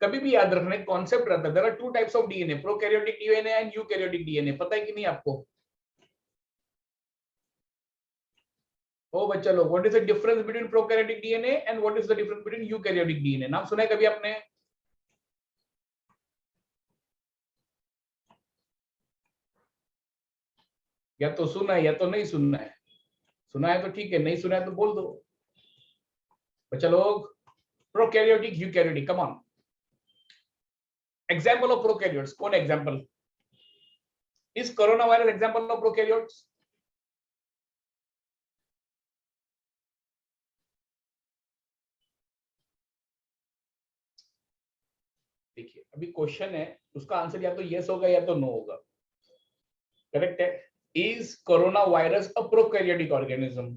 कभी भी याद रखना एक कॉन्सेप्ट रहता है, there are 2 types of DNA, prokaryotic DNA and eukaryotic DNA. पता है कि नहीं आपको? ओ बच्चा लोग, what is the difference between prokaryotic DNA and what is the difference between eukaryotic DNA? नाम सुना है कभी आपने? या तो सुना है या तो नहीं सुनना है। सुना है तो ठीक है, नहीं सुना है तो बोल दो बच्चा लोग। Prokaryotic, eukaryotic, come on. Example of prokaryotes, कौन example? Is corona virus example of prokaryotes? देखिए अभी क्वेश्चन है, उसका आंसर या तो यस होगा या तो नो होगा, करेक्ट है। Is corona virus a prokaryotic organism?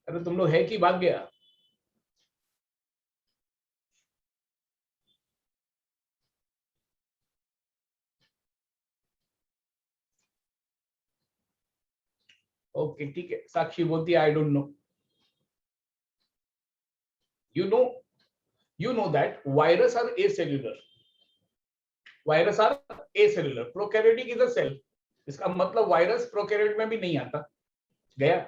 अरे तुम लोग है कि भाग गया? ओके ठीक है, साक्षी बोलती है I don't know. you know that virus are acellular, virus are acellular, prokaryotic is a cell. इसका मतलब वायरस प्रोकैरियोट में भी नहीं आता, गया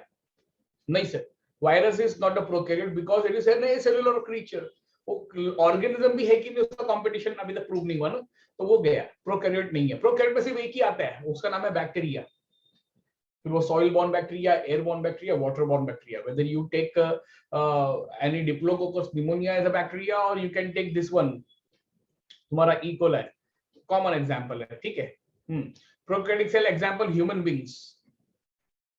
नहीं sir. Virus is not a prokaryote because it is an acellular creature. वो ऑर्गेनिज्म भी है कि नहीं, उसका कंपटीशन अभी तक प्रूव नहीं हुआ ना, तो वो गया, प्रोकैरियोट नहीं है। प्रोकैरियोट में सिर्फ एक ही आता है, उसका नाम है बैक्टीरिया। फिर वो soil borne bacteria, air borne bacteria, water borne bacteria. Whether you take any diplococcus pneumonia as a bacteria और you can take this one, तुम्हारा ई कोलाई, कॉमन एग्जांपल है, ठीक है। Prokaryotic cell example human beings,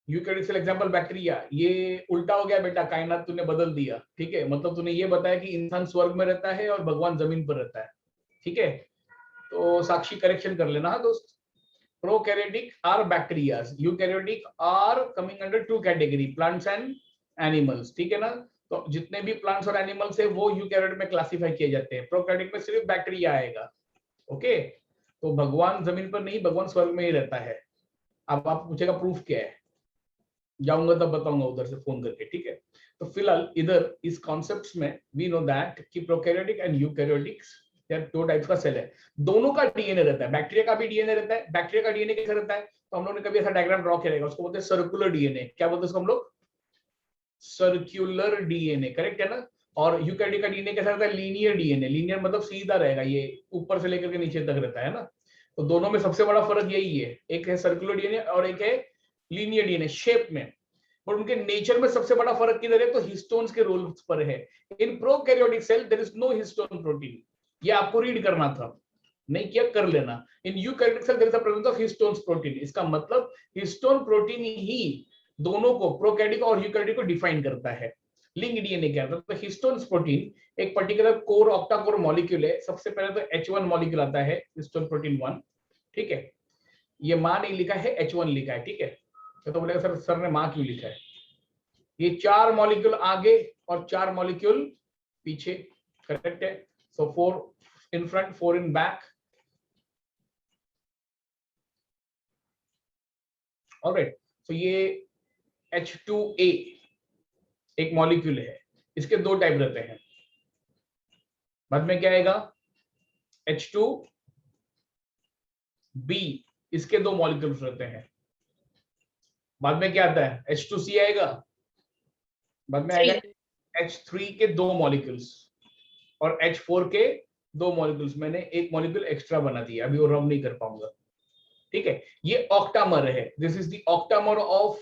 eukaryotic cell example bacteria. ये उल्टा हो गया बेटा, कायनात तूने बदल दिया, ठीक है। मतलब तूने ये बताया कि इंसान स्वर्ग में रहता है और भगवान जमीन पर रहता है, ठीक है। तो साक्षी करेक्शन कर लेना दोस्त। Prokaryotic are bacterias, eukaryotic are coming under 2 category, plants and animals, ठीक है ना। तो जितने भी प्लांट्स और एनिमल्स है वो यूकैरियोट में क्लासिफाई किए जाते हैं, प्रोकैरियोटिक में सिर्फ बैक्टीरिया आएगा, ओके। तो भगवान जमीन पर नहीं, भगवान स्वर्ग में ही रहता है। अब आप पूछेगा प्रूफ क्या है, जाऊंगा तब बताऊंगा उधर से फोन करके, ठीक है। तो फिलहाल इधर इस कॉन्सेप्ट्स में वी नो दैट कि प्रोकैरियोटिक एंड यूकैरियोटिक्स, यार 2 टाइप्स का सेल है, दोनों का डीएनए रहता है। बैक्टीरिया का भी डीएनए रहता है। बैक्टीरिया का डीएनए कैसे रहता है, तो हम लोग ने कभी ऐसा डायग्राम ड्रॉ किया रहेगा, उसको बोलते हैं सर्कुलर डीएनए। क्या बोलते हैं उसको हम लोग? सर्कुलर डीएनए, करेक्ट है ना। और यूकैरियोटिक का डीएनए कैसा रहता है? Linear DNA. लीनियर मतलब सीधा रहेगा, ये ऊपर से लेकर के नीचे तक रहता है ना। तो दोनों में सबसे बड़ा फर्क यही है, एक है सर्कुलर डीएनए और एक है लीनियर डीएनए शेप में, और उनके नेचर में सबसे बड़ा फर्क किधर है? तो हिस्टोन्स के रोल पर है। In prokaryotic cell there is no histone protein, ये आपको रीड करना था, नहीं किया कर लेना। In eukaryotic cell there is a presence of histones protein, इसका मतलब हिस्टोन प्रोटीन ही दोनों को, प्रोकैरियोटिक और यूकैरियोटिक को डिफाइन करता है। लिंक डीएनए क्या है? तो हिस्टोन्स प्रोटीन एक particular core octa core molecule है। सबसे पहले तो H1 मॉलिक्यूल आता है, हिस्टोन प्रोटीन 1, ठीक है। ये मां नहीं लिखा है, H1 लिखा है, ठीक है। तो बोलेगा सर ने मां क्यों लिखा है? ये 4 मॉलिक्यूल आगे और 4 मॉलिक्यूल पीछे, करेक्ट है। सो 4 in front, 4 in back. Alright, तो ये H2A एक मॉलिक्यूल है, इसके 2 टाइप रहते हैं। बाद में क्या आएगा? H2B, इसके 2 मॉलिक्यूल्स रहते हैं। बाद में क्या आता है? H2C आएगा। बाद में आएगा H3 के 2 मॉलिक्यूल्स और H4 के 2 मॉलिक्यूल्स। मैंने एक मॉलिक्यूल एक्स्ट्रा बना दिया, अभी वो रब नहीं कर पाऊंगा, ठीक है। ये ऑक्टामर है, this is the octamer of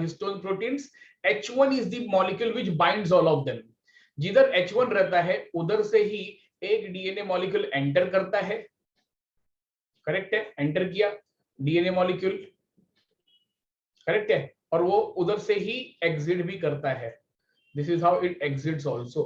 histone proteins. H1 is the molecule which binds all of them. जिधर H1 रहता है उधर से ही एक डीएनए मॉलिक्यूल एंटर करता है, करेक्ट है, एंटर किया डीएनए मॉलिक्यूल, करेक्ट है, और वो उधर से ही एग्जिट भी करता है। This is how it exits also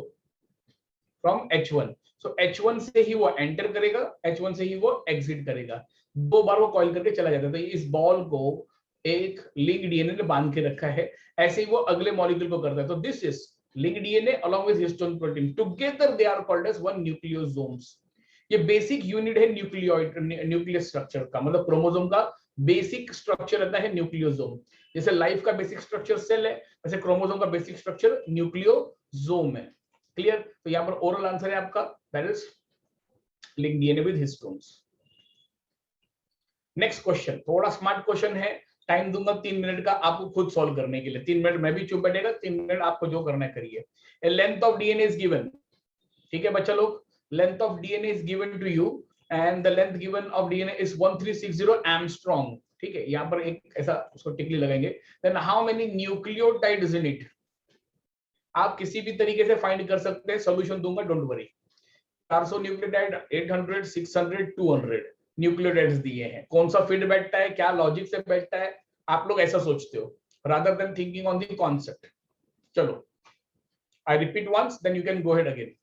from H1। So H1 से ही वो एंटर करेगा, H1 से ही वो एग्जिट करेगा। 2 बार वो कॉइल करके चला जाता है। तो इस बॉल को एक लिंक डीएनए ने बांध के रखा है, ऐसे ही वो अगले मॉलिक्यूल को करता है। तो this is link DNA along with histone protein, together they are called as one nucleosomes. ये बेसिक यूनिट है न्यूक्लियोइड, न्यूक्लियस स्ट्रक्चर का, मतलब क्रोमोसोम का बेसिक स्ट्रक्चर रहता है न्यूक्लियोसोम। जैसे लाइफ का बेसिक स्ट्रक्चर सेल है, वैसे क्रोमोसोम का बेसिक स्ट्रक्चर न्यूक्लियोसोम है। क्लियर? तो यहाँ पर ओरल आंसर है आपका, that is link DNA with histones. Next question थोड़ा स्मार्ट क्वेश्चन है, टाइम दूंगा 3 मिनट का आपको खुद सॉल्व करने के लिए। 3 मिनट मैं भी चुप बैठेगा, 3 मिनट आपको जो करना है करिए। A length of DNA is given, ठीक है बच्चा लोग, length of DNA is given to you and the length given of DNA is 1360 angstrom, ठीक है। यहाँ पर एक ऐसा उसको टिकली लगाएंगे। Then how many nucleotides in it? आप किसी भी तरीके से फाइंड कर सकते हैं, सॉल्यूशन दूंगा, डोंट वरी। 400 न्यूक्लियोटाइड, 800, 600, 200 न्यूक्लियोटाइड्स दिए हैं। कौन सा फिट बैठता है, क्या लॉजिक से बैठता है, आप लोग ऐसा सोचते हो rather than thinking on the concept. चलो I repeat once, then you can go ahead again.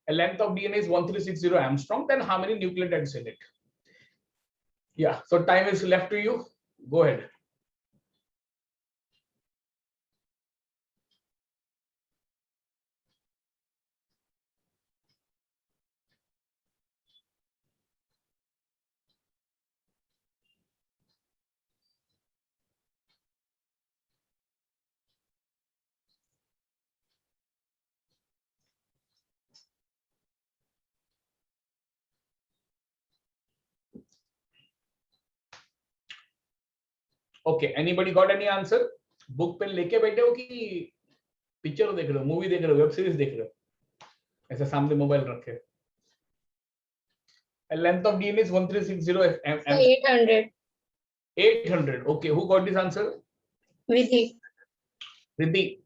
A length of DNA is 1360 Armstrong. Then how many nucleotides in it? Yeah. So time is left to you. Go ahead. Okay. Anybody got any answer? Book pen लेके बैठे हो कि picture देख रहे हो, movie देख रहे हो, वेब सीरीज देख रहे हो, ऐसे सामने मोबाइल रखे? Length of DNA is 1360 800. 800. Okay. Who got this answer? Vidhi. Riddhi,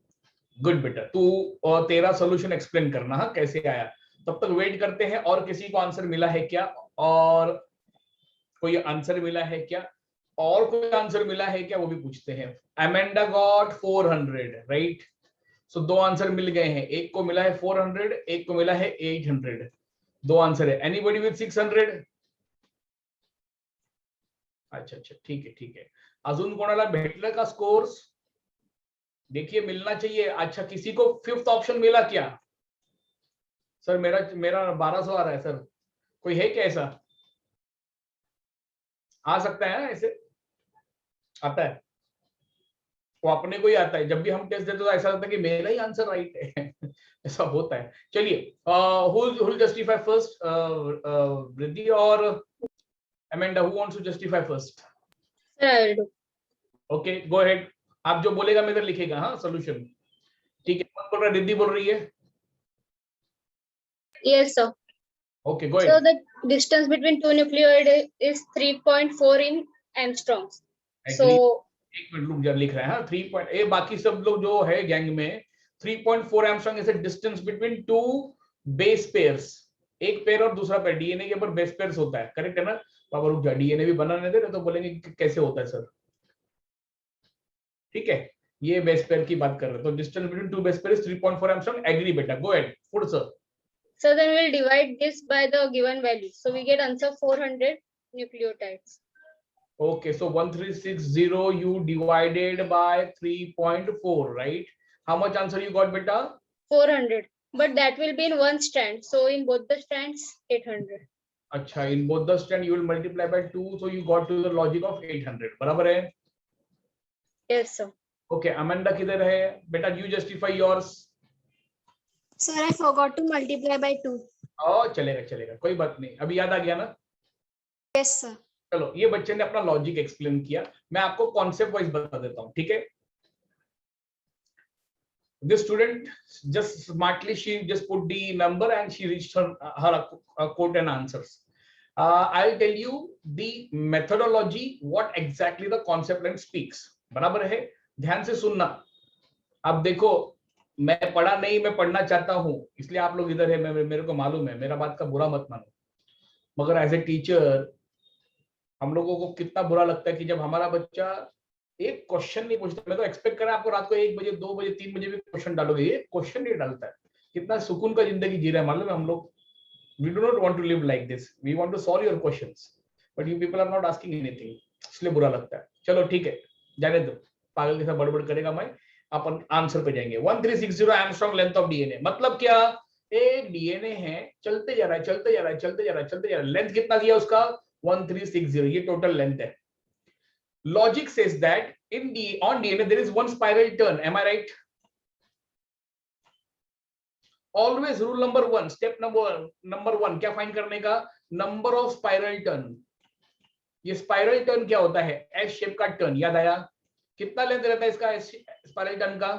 good बेटा। तू तेरा सोल्यूशन एक्सप्लेन करना, हाँ कैसे आया। तब तक वेट करते हैं। और किसी को आंसर मिला है क्या? और कोई आंसर मिला है क्या? और कोई आंसर मिला है क्या, वो भी पूछते हैं। Amanda got 400, right. So 2 answer मिल गए हैं, एक को मिला है 400, एक को मिला है 800। 2 आंसर है। Anybody with 600? अच्छा अच्छा, ठीक है ठीक है। अजून कोणाला भेटलं का स्कोर्स? देखिए मिलना चाहिए। अच्छा, किसी को 5th ऑप्शन मिला क्या? सर मेरा 1200 आ रहा है सर, कोई है क्या ऐसा? आ सकता है ना, ऐसे आता है, वो अपने को ही आता है। जब भी हम टेस्ट देते तो ऐसा लगता है कि मेरा ही आंसर राइट है ऐसा होता है। चलिए, who will justify first? Riddhi और Amanda, who wants to justify first? Sir, I will do. Okay, go ahead. आप जो बोलेगा मैं इधर लिखेगा, हाँ सोल्यूशन, ठीक है। कौन बोल रहा है? रिद्धि बोल रही है। Yes, sir. Okay, go So ahead. the distance between two nucleotides is 3.4 in angstroms. Agree. So एक मिनट रुक जा, लिख रहे हैं हाँ 3 पॉइंट, ये बाकी सब लोग जो है गैंग में 3.4 angstrom is the distance between two base pairs, एक पेयर और दूसरा पेयर, डीएनए के ऊपर बेस पेयर्स होता है, करेक्ट है ना? पापा रुक जा, डीएनए भी बनाने दे रहे तो बोलेंगे कि कैसे होता है सर, ठीक है? ये बेस पेयर की बात कर रहे हैं, तो distance between two base pair is 3.4 angstrom. Agree बेटा, गो अहेड, फुट sir. so then we'll divide this by the given value. So we get answer 400 nucleotides. Okay, so 1360 you divided by 3.4, right? How much answer you got, beta? 400. But that will be in one strand. So in both the strands, 800. अच्छा, in both the strand you will multiply by 2, so you got to the logic of 800, बराबर है? Yes, sir. Okay, Amanda किधर है? बेटा, you justify yours. Sir, I forgot to multiply by 2. Oh, चलेगा चलेगा, कोई बात नहीं, अभी याद आ गया ना? Yes, sir. चलो, ये बच्चे ने अपना लॉजिक एक्सप्लेन किया, मैं आपको कॉन्सेप्ट वाइज बता देता हूँ, ठीक है? This student just smartly she just put the number and she reached her quote and answers. I'll tell you the methodology, what exactly the concept and speaks. बराबर है? ध्यान से सुनना। अब देखो, मैं पढ़ा नहीं, मैं पढ़ना चाहता हूँ, इसलिए आप लोग इधर है, मेरे को मालूम है, मेरा बात का बुरा मत मानो, मगर एज ए टीचर हम लोगों को कितना बुरा लगता है कि जब हमारा बच्चा एक क्वेश्चन नहीं पूछता। मैं तो एक्सपेक्ट कर रहा आपको रात को 1 बजे 2 बजे 3 बजे भी क्वेश्चन डालोगे, ये क्वेश्चन नहीं डालता है। कितना सुकून का जिंदगी जी रहे हैं मालूम है हम लोग। We do not want to live like this, we want to solve your questions, but you people are not asking anything, इसलिए बुरा लगता है। चलो ठीक है, जाने दो, पागल के साथ बड़बड़ करेगा मैं। अपन आंसर पे जाएंगे। 1360 एंगस्ट्रॉम लेंथ ऑफ डीएनए, मतलब क्या? एक डीएनए है, चलते जा रहा है चलते जा रहा है चलते जा रहा है चलते जा रहा है, लेंथ कितना दिया उसका? 1360, ये टोटल लेंथ है। Logic says that on DNA there is one spiral turn. Am I right? Always rule number 1, step number 1 क्या फाइंड करने का? Number of spiral turn. ये स्पाइरल टर्न क्या होता है? एस शेप का टर्न, याद आया? कितना लेंथ रहता है इसका स्पाइरल टर्न का?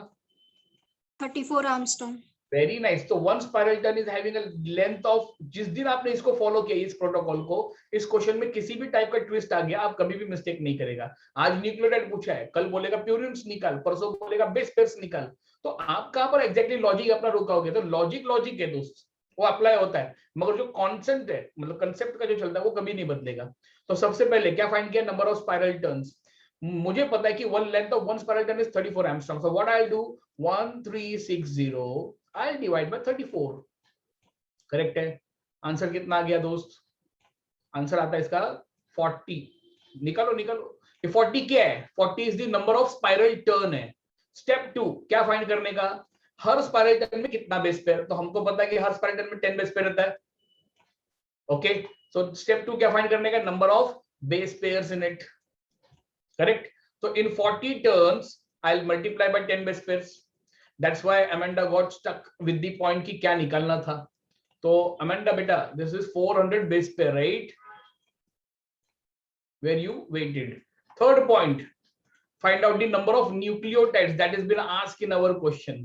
34 Armstrong. Very nice. तो one spiral turn is having a length of, जिस दिन आपने इसको फॉलो किया इस प्रोटोकॉल को, इस क्वेश्चन में किसी भी टाइप का ट्विस्ट आ गया, आप कभी भी मिस्टेक नहीं करेगा। आज न्यूक्लियोटाइड पूछा है, कल बोलेगा प्यूरिन्स निकाल, परसों बोलेगा बेस पेयर्स निकाल, तो आप कहां पर एग्जैक्टली लॉजिक अपना रुकाओगे? तो लॉजिक है दोस्त, वो अप्लाई होता है, मगर जो कॉन्सेप्ट है, मतलब कंसेप्ट का जो चलता है वो कभी नहीं बदलेगा। तो सबसे पहले क्या फाइंड किया? Number of spiral turns. मुझे पता है कि one length of one spiral turn is 34 angstrom, so what I will do, 1360 I'll divide by 34। Correct है? आंसर कितना आ गया दोस्त? आंसर आता है इसका 40। निकालो ये 40 क्या है? 40 is the number of spiral turn है। स्टेप 2 क्या फाइंड करने का? हर स्पाइरल टर्न में कितना बेस पेयर, तो हमको पता है कि हर स्पाइरल टर्न में 10 बेस पेयर रहता है। ओके, सो स्टेप 2 क्या फाइंड करने का? Number of base pairs in it. Correct? So in 40 turns I'll multiply by 10 base pairs. That's why Amanda got stuck with the point कि क्या निकालना था। तो Amanda बेटा, this is 400 base pair, right? Where you waited. Third point, find out the number of nucleotides that has been asked in our question.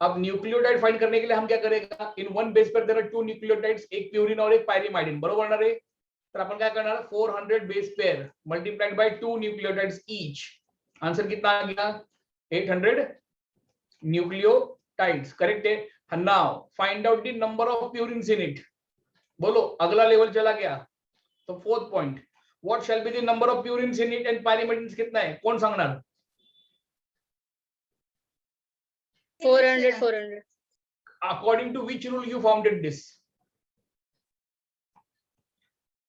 अब nucleotide find करने के लिए हम क्या करेगा? In one base pair there are 2 nucleotides, एक purine और एक पायरिमाइडिन, बरोबर ना रे? तो अपन क्या करना है? 400 base pair multiplied by 2 nucleotides each. Answer कितना आ गया? 800 न्यूक्लियोटाइड्स, करेक्ट है? Now find out the number of purines in it. बोलो, अगला लेवल चला गया। तो fourth point, what shall be the number of purines in it and pyrimidines कितना है? कौन सांगणार? 400. According to which rule you founded this?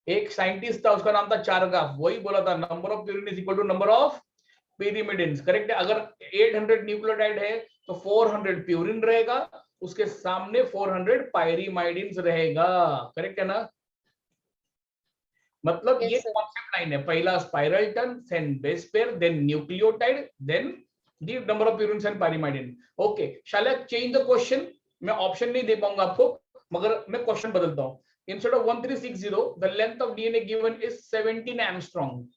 एक साइंटिस्ट था, उसका नाम था चारगाफ, वही बोला था number of purine is equal to number of pyrimidines, correct है? अगर 800 न्यूक्लियोटाइड है तो 400 प्यूरिन रहेगा, उसके सामने 400 पायरिमाइडिन्स रहेगा, करेक्ट है ना? मतलब Yes, ये sir. कॉन्सेप्ट लाइन है, पहला spiral turn, then base pair, then nucleotide, then the number of purines and pyrimidine. Okay, shall I change the question? मैं ऑप्शन नहीं दे पाऊंगा आपको, मगर मैं क्वेश्चन बदलता हूं। Instead of 1360, the length of DNA given is 17 Armstrong.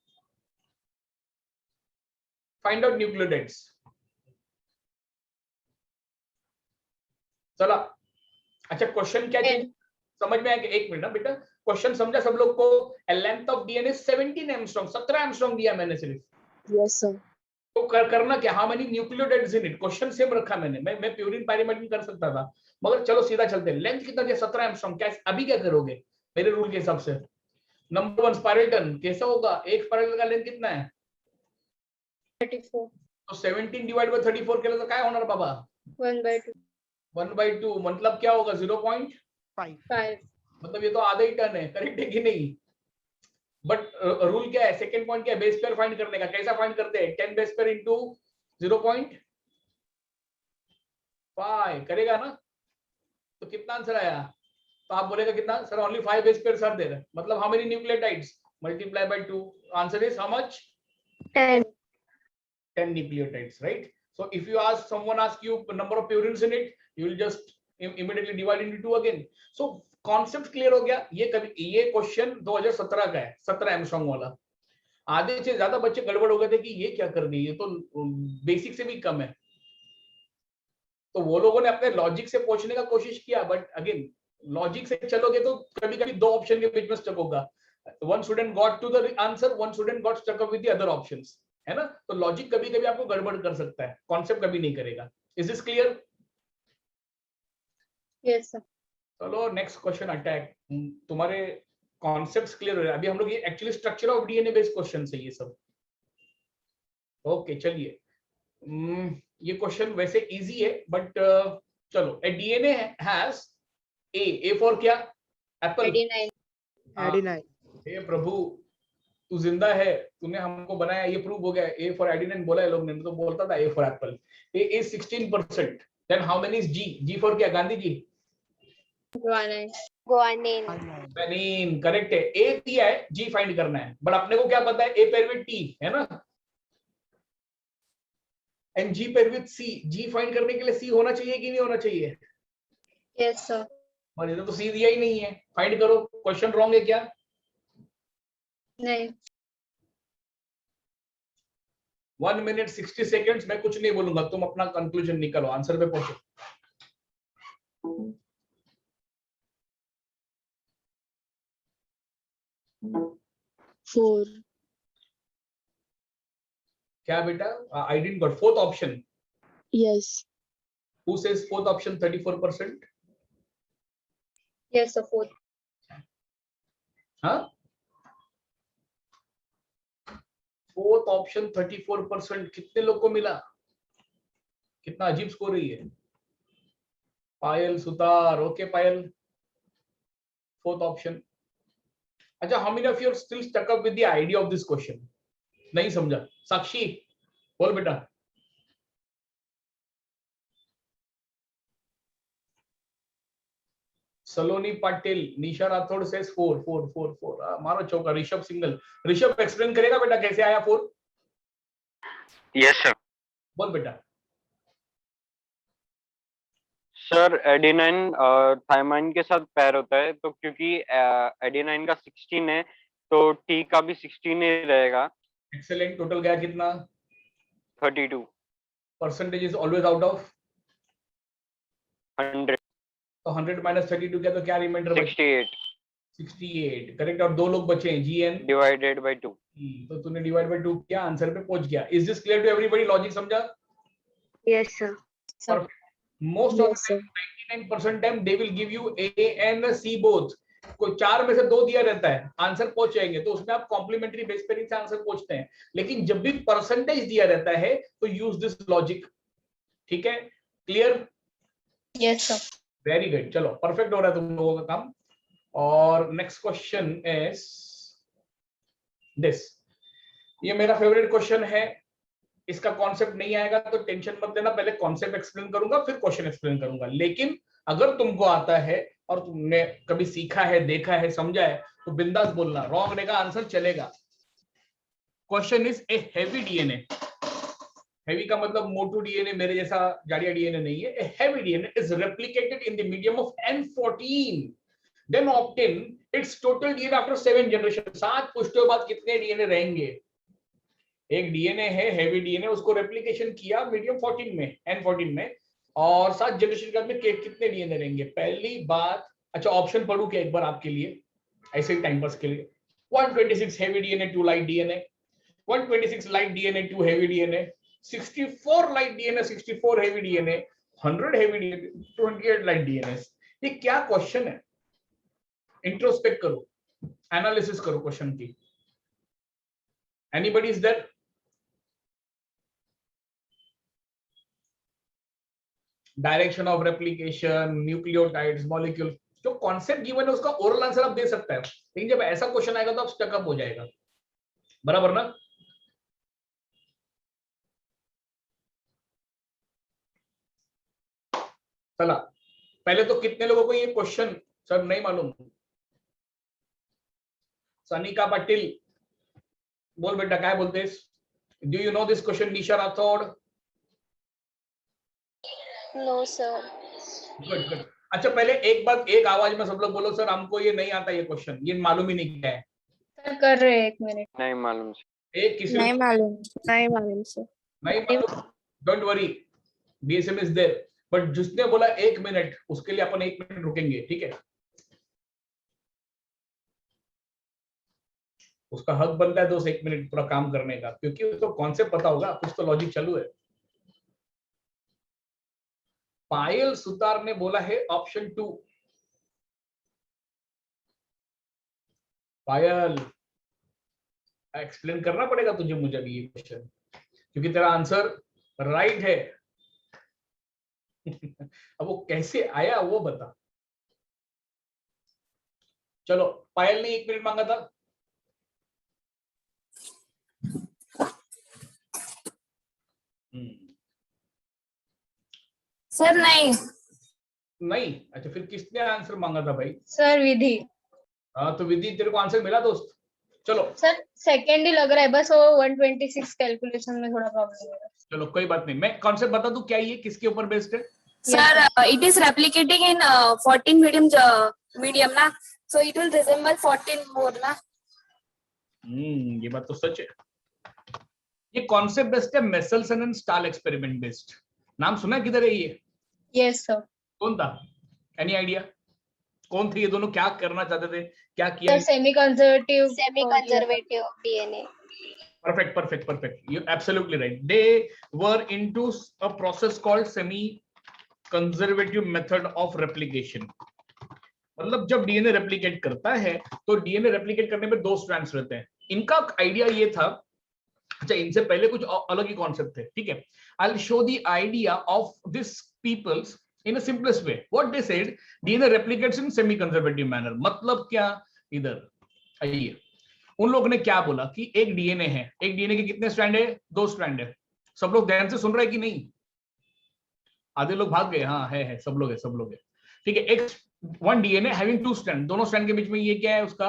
Find out nucleotides. चला, अच्छा क्वेश्चन क्या चेंज? समझ में आया कि एक मिनट ना बेटा, क्वेश्चन समझा सब लोग को? A length of DNA 17 angstrom, 17 angstrom दिया मैंने सिर्फ। Yes, sir. तो करना क्या, how many nucleotides in it, question same रखा मैंने। मैं प्यूरिन पायरिमिडिन कर सकता था, मगर चलो सीधा चलते हैं। लेंथ कितना दिया? 17 एंगस्ट्रॉम। क्या अभी क्या करोगे मेरे रूल के हिसाब से? नंबर 1 स्पाइरल टर्न कैसा होगा? एक स्पाइरल का लेंथ कितना है? 34. तो 17 डिवाइड बाय 34 केलं तर काय होणार बाबा? 1/2. 1/2 मतलब क्या होगा? 0.5। 5. मतलब ये तो आधा ही टर्न है, करेक्ट है कि नहीं? बट रूल क्या है? सेकंड पॉइंट क्या है? बेस पेयर फाइंड करने का। कैसा फाइंड करते हैं? 10 बेस पेयर इनटू 0.5 करेगा ना? तो कितना आंसर आया? तो आप बोलेगा कितना sir? Only 5 base pair are there, मतलब how many nucleotides? Multiply by 2, answer is how much? 10. 10 nucleotides, right? So if you ask someone, ask you number of purines in it, you will just immediately divide into 2 again. So concept clear हो गया? ये question 2017 का है, 17 angstrom वाला। आधे से ज्यादा बच्चे गड़बड़ हो गए थे कि ये क्या कर दी, ये तो बेसिक से भी कम है। तो वो लोगों ने अपने लॉजिक से पूछने का कोशिश किया, बट अगेन लॉजिक से चलोगे तो कभी कभी दो ऑप्शन के बीच में स्टक होगा। One student got to the answer, one student got stuck up with the other options, है ना? तो लॉजिक कभी कभी आपको गड़बड़ कर सकता है, कॉन्सेप्ट कभी नहीं करेगा। Is this clear? Yes, sir. चलो नेक्स्ट क्वेश्चन अटैक। तुम्हारे कॉन्सेप्ट्स क्लियर हो रहे हैं? अभी हम लोग ये actually structure of DNA based question है ये सब। ओके चलिए, ये क्वेश्चन वैसे इजी है बट चलो। ए डीएनए हैज ए फॉर क्या? एप्पल। 89. Adenine. हे प्रभु, तू जिंदा है, तूने हमको बनाया, ये प्रूव हो गया। ए फॉर एडिनिन बोला है लोग ने, तो बोलता था A for apple. A is 16%। Then how many is G? G for क्या? गांधी जी। Guanine. Guanine. बेनिन, करेक्ट है। ए दिया है, जी फाइंड करना है, बट अपने को क्या पता है? ए पेयर विद टी, है ना? And G pair with C. G find करने के लिए सी होना चाहिए कि नहीं होना चाहिए? Yes, sir. और इधर तो सी दिया ही नहीं है, फाइंड करो। क्वेश्चन रॉन्ग है क्या? नहीं. 1 minute 60 seconds, मैं कुछ नहीं बोलूंगा, तुम अपना कंक्लूजन निकालो, आंसर पे पहुंचो। Four. क्या बेटा? I didn't got fourth option. Yes. Who says fourth option 34%? Yes, sir. 4. हाँ, फोर्थ ऑप्शन 34%। कितने लोग को मिला? कितना अजीब स्कोर है ये। Payal Sutar, okay Payal, fourth option. अच्छा, how many of you are still stuck up with the idea of this question? नहीं समझा? साक्षी बोल बेटा। सलोनी पाटिल, निशा राठौड़ सेज 4 मारो चौका। ऋषभ सिंगल, ऋषभ एक्सप्लेन करेगा बेटा कैसे आया 4? Yes sir. बोल बेटा। सर एडेनाइन थायमाइन के साथ पैर होता है, तो क्योंकि एडेनाइन का 16 है तो टी का भी 16 ही रहेगा। एक्सेलेंट। टोटल गया कितना? 32। Percentage is always out of 100। तो 100 माइनस 32 क्या, तो क्या रिमाइंडर बचा? 68 68 करेक्ट। और दो लोग बचे हैं, जी एन डिवाइडेड बाय 2। तो तूने डिवाइड बाय 2 किया, आंसर पे पहुंच गया। Is this clear to everybody? Logic समझा? Yes, sir. Most of Yes, sir. 99% time they will give you A and C both. कोई 4 में से 2 दिया रहता है, आंसर पहुंच जाएंगे, तो उसमें आप कॉम्प्लीमेंट्री बेस पेयरिंग से आंसर पहुंचते हैं। लेकिन जब भी परसेंटेज दिया रहता है तो यूज दिस लॉजिक। ठीक है, clear? Yes, sir. Very good. चलो परफेक्ट हो रहा है तुम लोगों का काम। और नेक्स्ट क्वेश्चन इज दिस। ये मेरा फेवरेट क्वेश्चन है। इसका कॉन्सेप्ट नहीं आएगा तो टेंशन मत लेना, पहले कॉन्सेप्ट एक्सप्लेन करूंगा फिर क्वेश्चन एक्सप्लेन करूंगा। लेकिन अगर तुमको आता है और तुमने कभी सीखा है, देखा है, समझा है, तो बिंदास बोलना। रॉन्ग रहेगा आंसर चलेगा। Question is a heavy DNA. Heavy का मतलब मोटू डीएनए, मेरे जैसा जाड़िया डीएनए नहीं है। A heavy DNA is replicated in the medium of N14, then obtain its total DNA after 7 generation. 7 पुष्टों के बाद कितने डीएनए रहेंगे? एक डीएनए है हेवी डीएनए, उसको रेप्लिकेशन किया मीडियम 14 में, N14 में, और 7 जनरेशन के बाद में कितने डीएनए रहेंगे? पहली बात, अच्छा ऑप्शन पढ़ू क्या एक बार आपके लिए, ऐसे ही टाइम पास के लिए। 126 heavy DNA, 2 light DNA, 126 light DNA, 2 heavy DNA, 64 light DNA, 64 heavy DNA, 100 heavy DNA, 28 light DNA। ये क्या क्वेश्चन है? इंट्रोस्पेक्ट करो, एनालिसिस करो क्वेश्चन की। Anybody is there? Direction of replication, nucleotides, molecule, जो कॉन्सेप्ट गिवन है उसका ओरल आंसर आप दे सकते हैं, लेकिन जब ऐसा क्वेश्चन आएगा तो आप स्टक अप हो जाएगा, बराबर ना? चला, पहले तो कितने लोगों को ये क्वेश्चन सर नहीं मालूम? सनिका पाटिल, बोल बेटा क्या बोलते? Do you know this question? Nisha Rathod? No sir. Good good. अच्छा पहले एक बात, एक आवाज में सब लोग बोलो सर हमको ये नहीं आता ये क्वेश्चन, ये मालूम ही नहीं क्या है। सर कर रहे हैं, 1 मिनट। नहीं मालूम सर। एक किसी नहीं मालूम सर। नहीं मालूम, don't worry, DSM is there, but जिसने बोला 1 मिनट उसके लिए अपन 1 मिनट रुकेंगे, ठीक है? उसका हक बनता है दोस्त 1 मिनट पूरा काम करने का, क्योंकि उसको कॉन्सेप्ट पता होगा, कुछ तो लॉजिक चालू है। पायल सुतार ने बोला है ऑप्शन 2। पायल एक्सप्लेन करना पड़ेगा तुझे मुझे अभी ये क्वेश्चन, क्योंकि तेरा आंसर राइट है। अब वो कैसे आया वो बता। चलो पायल ने 1 मिनट मांगा था। सर नहीं। नहीं? अच्छा फिर किसने आंसर मांगा था भाई? सर विधि। हाँ तो विधि तेरे को आंसर मिला दोस्त। चलो सर सेकंड ही लग रहा है, बस वो 126 कैलकुलेशन में थोड़ा प्रॉब्लम है। चलो कोई बात नहीं, मैं कॉन्सेप्ट बता दूं क्या ये किसके ऊपर बेस्ड है? Sir it is replicating in 14 medium ना, so it will resemble 14 more ना। ये बात तो सच है। ये कॉन्सेप्ट बेस्ड है, Meselson and stall experiment based. नाम सुना है किधर है ये? Yes sir. कौन था? एनी आइडिया कौन थे ये दोनों? क्या करना चाहते थे, क्या किया? Semi conservative DNA. Perfect, perfect, perfect. You're absolutely right. They were into a process called semi-conservative method of replication. मतलब जब डीएनए रेप्लिकेट करता है तो डीएनए रेप्लिकेट करने में 2 स्ट्रैंड्स रहते हैं। इनका आइडिया ये था, अच्छा इनसे पहले कुछ अलग ही कॉन्सेप्ट थे, ठीक है? I'll show the idea of this people's in a simplest way. What they said, DNA replicates in semi-conservative manner. मतलब क्या? इधर आइए, उन लोगों ने क्या बोला कि एक डीएनए है, एक डीएनए के कितने स्ट्रैंड है? 2 स्ट्रैंड है। सब लोग ध्यान से सुन रहे हैं कि नहीं? आधे लोग भाग गए। हाँ है सब लोग है, ठीक है। एक 1 डीएनए हैविंग 2 स्ट्रैंड, दोनों स्ट्रैंड के बीच में ये क्या है? उसका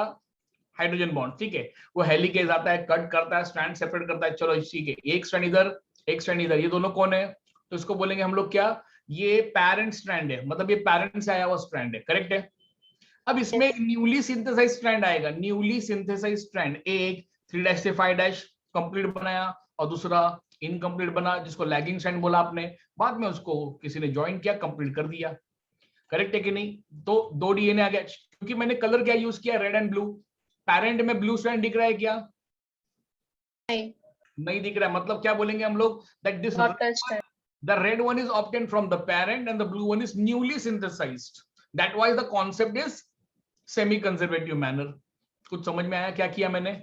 हाइड्रोजन बॉन्ड, ठीक है? वो हेलिकेज आता है, कट करता है, स्ट्रैंड सेपरेट करता है। चलो ठीक है, एक स्ट्रैंड इधर, एक स्ट्रैंड इधर, ये दोनों कौन है? तो इसको बोलेंगे हम लोग क्या? ये पेरेंट स्ट्रैंड है, मतलब ये पेरेंट से आया हुआ स्ट्रैंड है, करेक्ट है? अब इसमें न्यूली सिंथेसाइज स्ट्रैंड आएगा, न्यूली सिंथेसाइज स्ट्रैंड, एक 3' से 5' कंप्लीट बनाया और दूसरा इनकम्प्लीट बना, जिसको लैगिंग स्ट्रैंड बोला आपने। बाद में उसको किसी ने ज्वाइन किया, कंप्लीट कर दिया, करेक्ट है कि नहीं? तो 2 डीएनए आ गया। क्योंकि मैंने कलर क्या यूज किया? Red and blue. पेरेंट में ब्लू स्ट्रैंड दिख रहा है क्या? नहीं दिख रहा है। मतलब क्या बोलेंगे हम लोग? That this the red one is obtained from the parent and the blue one is newly synthesized. That why the concept is semi conservative manner. कुछ समझ में आया क्या किया मैंने?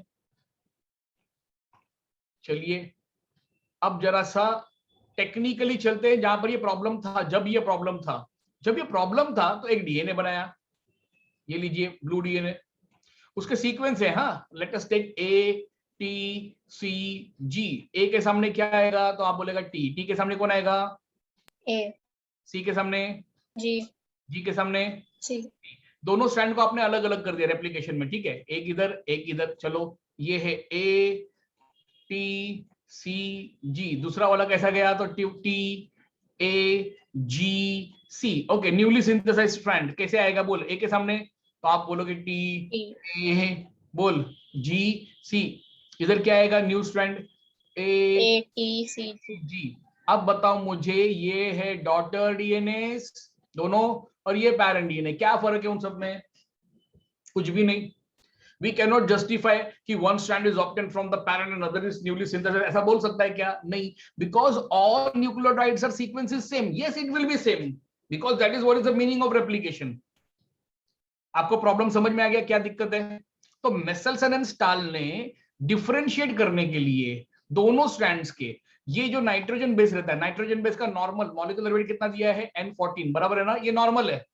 चलिए अब जरा सा टेक्निकली चलते हैं। जहां पर ये प्रॉब्लम था, जब ये प्रॉब्लम था तो एक डीएनए बनाया, ये लीजिए ब्लू डीएनए, उसके सीक्वेंस है। हाँ, let us take A T C G. A के सामने क्या आएगा? तो आप बोलेगा टी। टी के सामने कौन आएगा? ए। सी के सामने जी। जी के सामने सी। दोनों स्ट्रैंड को आपने अलग अलग कर दिया रेप्लिकेशन में, ठीक है? एक इधर एक इधर। चलो ये है ए टी सी जी। दूसरा वाला कैसा गया? तो T A G C. Okay, newly synthesised strand कैसे आएगा? बोल ए के सामने, तो आप बोलोगे टी ए, बोल जी सी। इधर क्या आएगा? New strand A T C G. अब बताओ मुझे, ये है डॉटर डीएनए दोनों, और ये पैरेंट डीएनए, क्या फर्क है उन सब में? कुछ भी नहीं. We cannot justify कि one strand is obtained from the parent and other is newly synthesized. ऐसा बोल सकता है क्या? नहीं, because all nucleotides are sequences same. Yes, it will be same because that is what is the meaning of replication. आपको problem समझ में आ गया क्या दिक्कत है? तो मेसेल्सन एंड स्टाल ने डिफरेंशिएट करने के लिए दोनों स्ट्रैंड्स के, ये जो नाइट्रोजन बेस रहता है, नाइट्रोजन बेस का नॉर्मल मॉलिक्यूलर वेट कितना दिया है? N14, बराबर है ना? ये नॉर्मल है,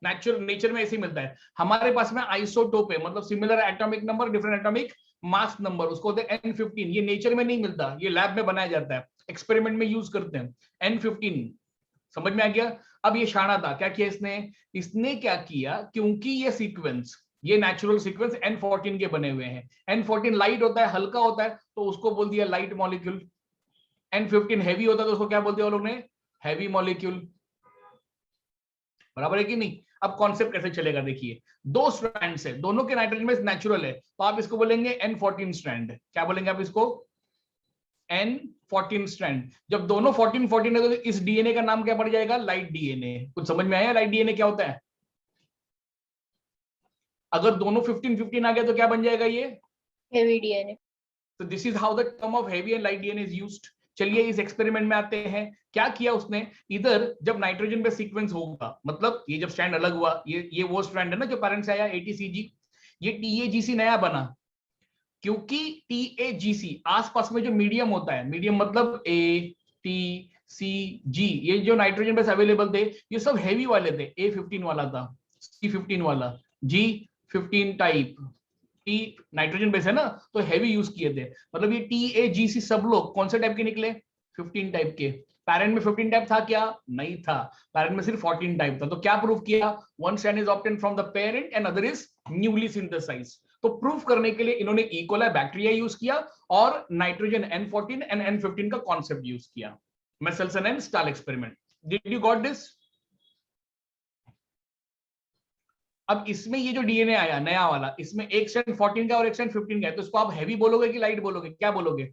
नेचर में ऐसे ही मिलता है. हमारे पास में आइसोटोप है, मतलब similar atomic number different atomic mass number, उसको होते हैं N15. ये नेचर में नहीं मिलता, ये लैब में बनाया जाता है, एक्सपेरिमेंट में यूज करते हैं. N15 समझ में आ गया? अब ये शाना था, क्या किया इसने क्या किया, क्योंकि ये सीक्वेंस, ये नेचुरल सीक्वेंस N14 के बने हुए हैं. N14 लाइट होता है, हल्का होता है, तो उसको बोल दिया लाइट मॉलिक्यूल. N15 हैवी होता है, तो उसको क्या बोल दिया वो लोग ने? Heavy molecule. बराबर है कि नहीं? अब कॉन्सेप्ट कैसे चलेगा देखिए. दो स्ट्रैंड्स है, दोनों के नाइट्रोजन बेस नेचुरल है, तो आप इसको बोलेंगे N14 स्ट्रैंड. क्या बोलेंगे आप इसको? N14 strand. जब दोनों 14 है तो इस डीएनए का नाम क्या पड़ जाएगा? Light DNA. कुछ समझ में आया लाइट डीएनए क्या होता है? अगर दोनों 15 आ गया तो क्या बन जाएगा ये? Heavy DNA. तो this is how the term of heavy and light DNA is used. चलिए इस एक्सपेरिमेंट में आते हैं. क्या किया उसने, इधर जब नाइट्रोजन बेस सीक्वेंस होगा, मतलब ये जब स्ट्रैंड अलग हुआ, ये वो स्ट्रैंड है ना जो पेरेंट से आया ATCG, ये TAGC नया बना, क्योंकि TAGC आसपास में जो मीडियम होता है, मीडियम मतलब ATCG, ये जो नाइट्रोजन बेस अवेलेबल थे ये सब हेवी वाले थे. A15 वाला था, C15 वाला, G15 type. T nitrogen base है ना, तो हैवी यूज किए थे. मतलब ये TAGC सब लोग कौन से टाइप के निकले? 15 टाइप के. पैरेंट में 15 टाइप था क्या? नहीं था, पैरेंट में सिर्फ 14 टाइप था. तो क्या प्रूफ किया? One strand is obtained from the parent and other is newly synthesised. तो प्रूफ करने के लिए इन्होंने इकोलाई बैक्टीरिया यूज किया और नाइट्रोजन N14 एंड N15 का कॉन्सेप्ट यूज किया. Meselson and stall experiment. Did you got this? अब इसमें ये जो डीएनए आया नया वाला, इसमें एक स्ट्रैंड 14 का और एक स्ट्रैंड 15 का है, तो इसको आप हैवी बोलोगे कि लाइट बोलोगे? क्या बोलोगे?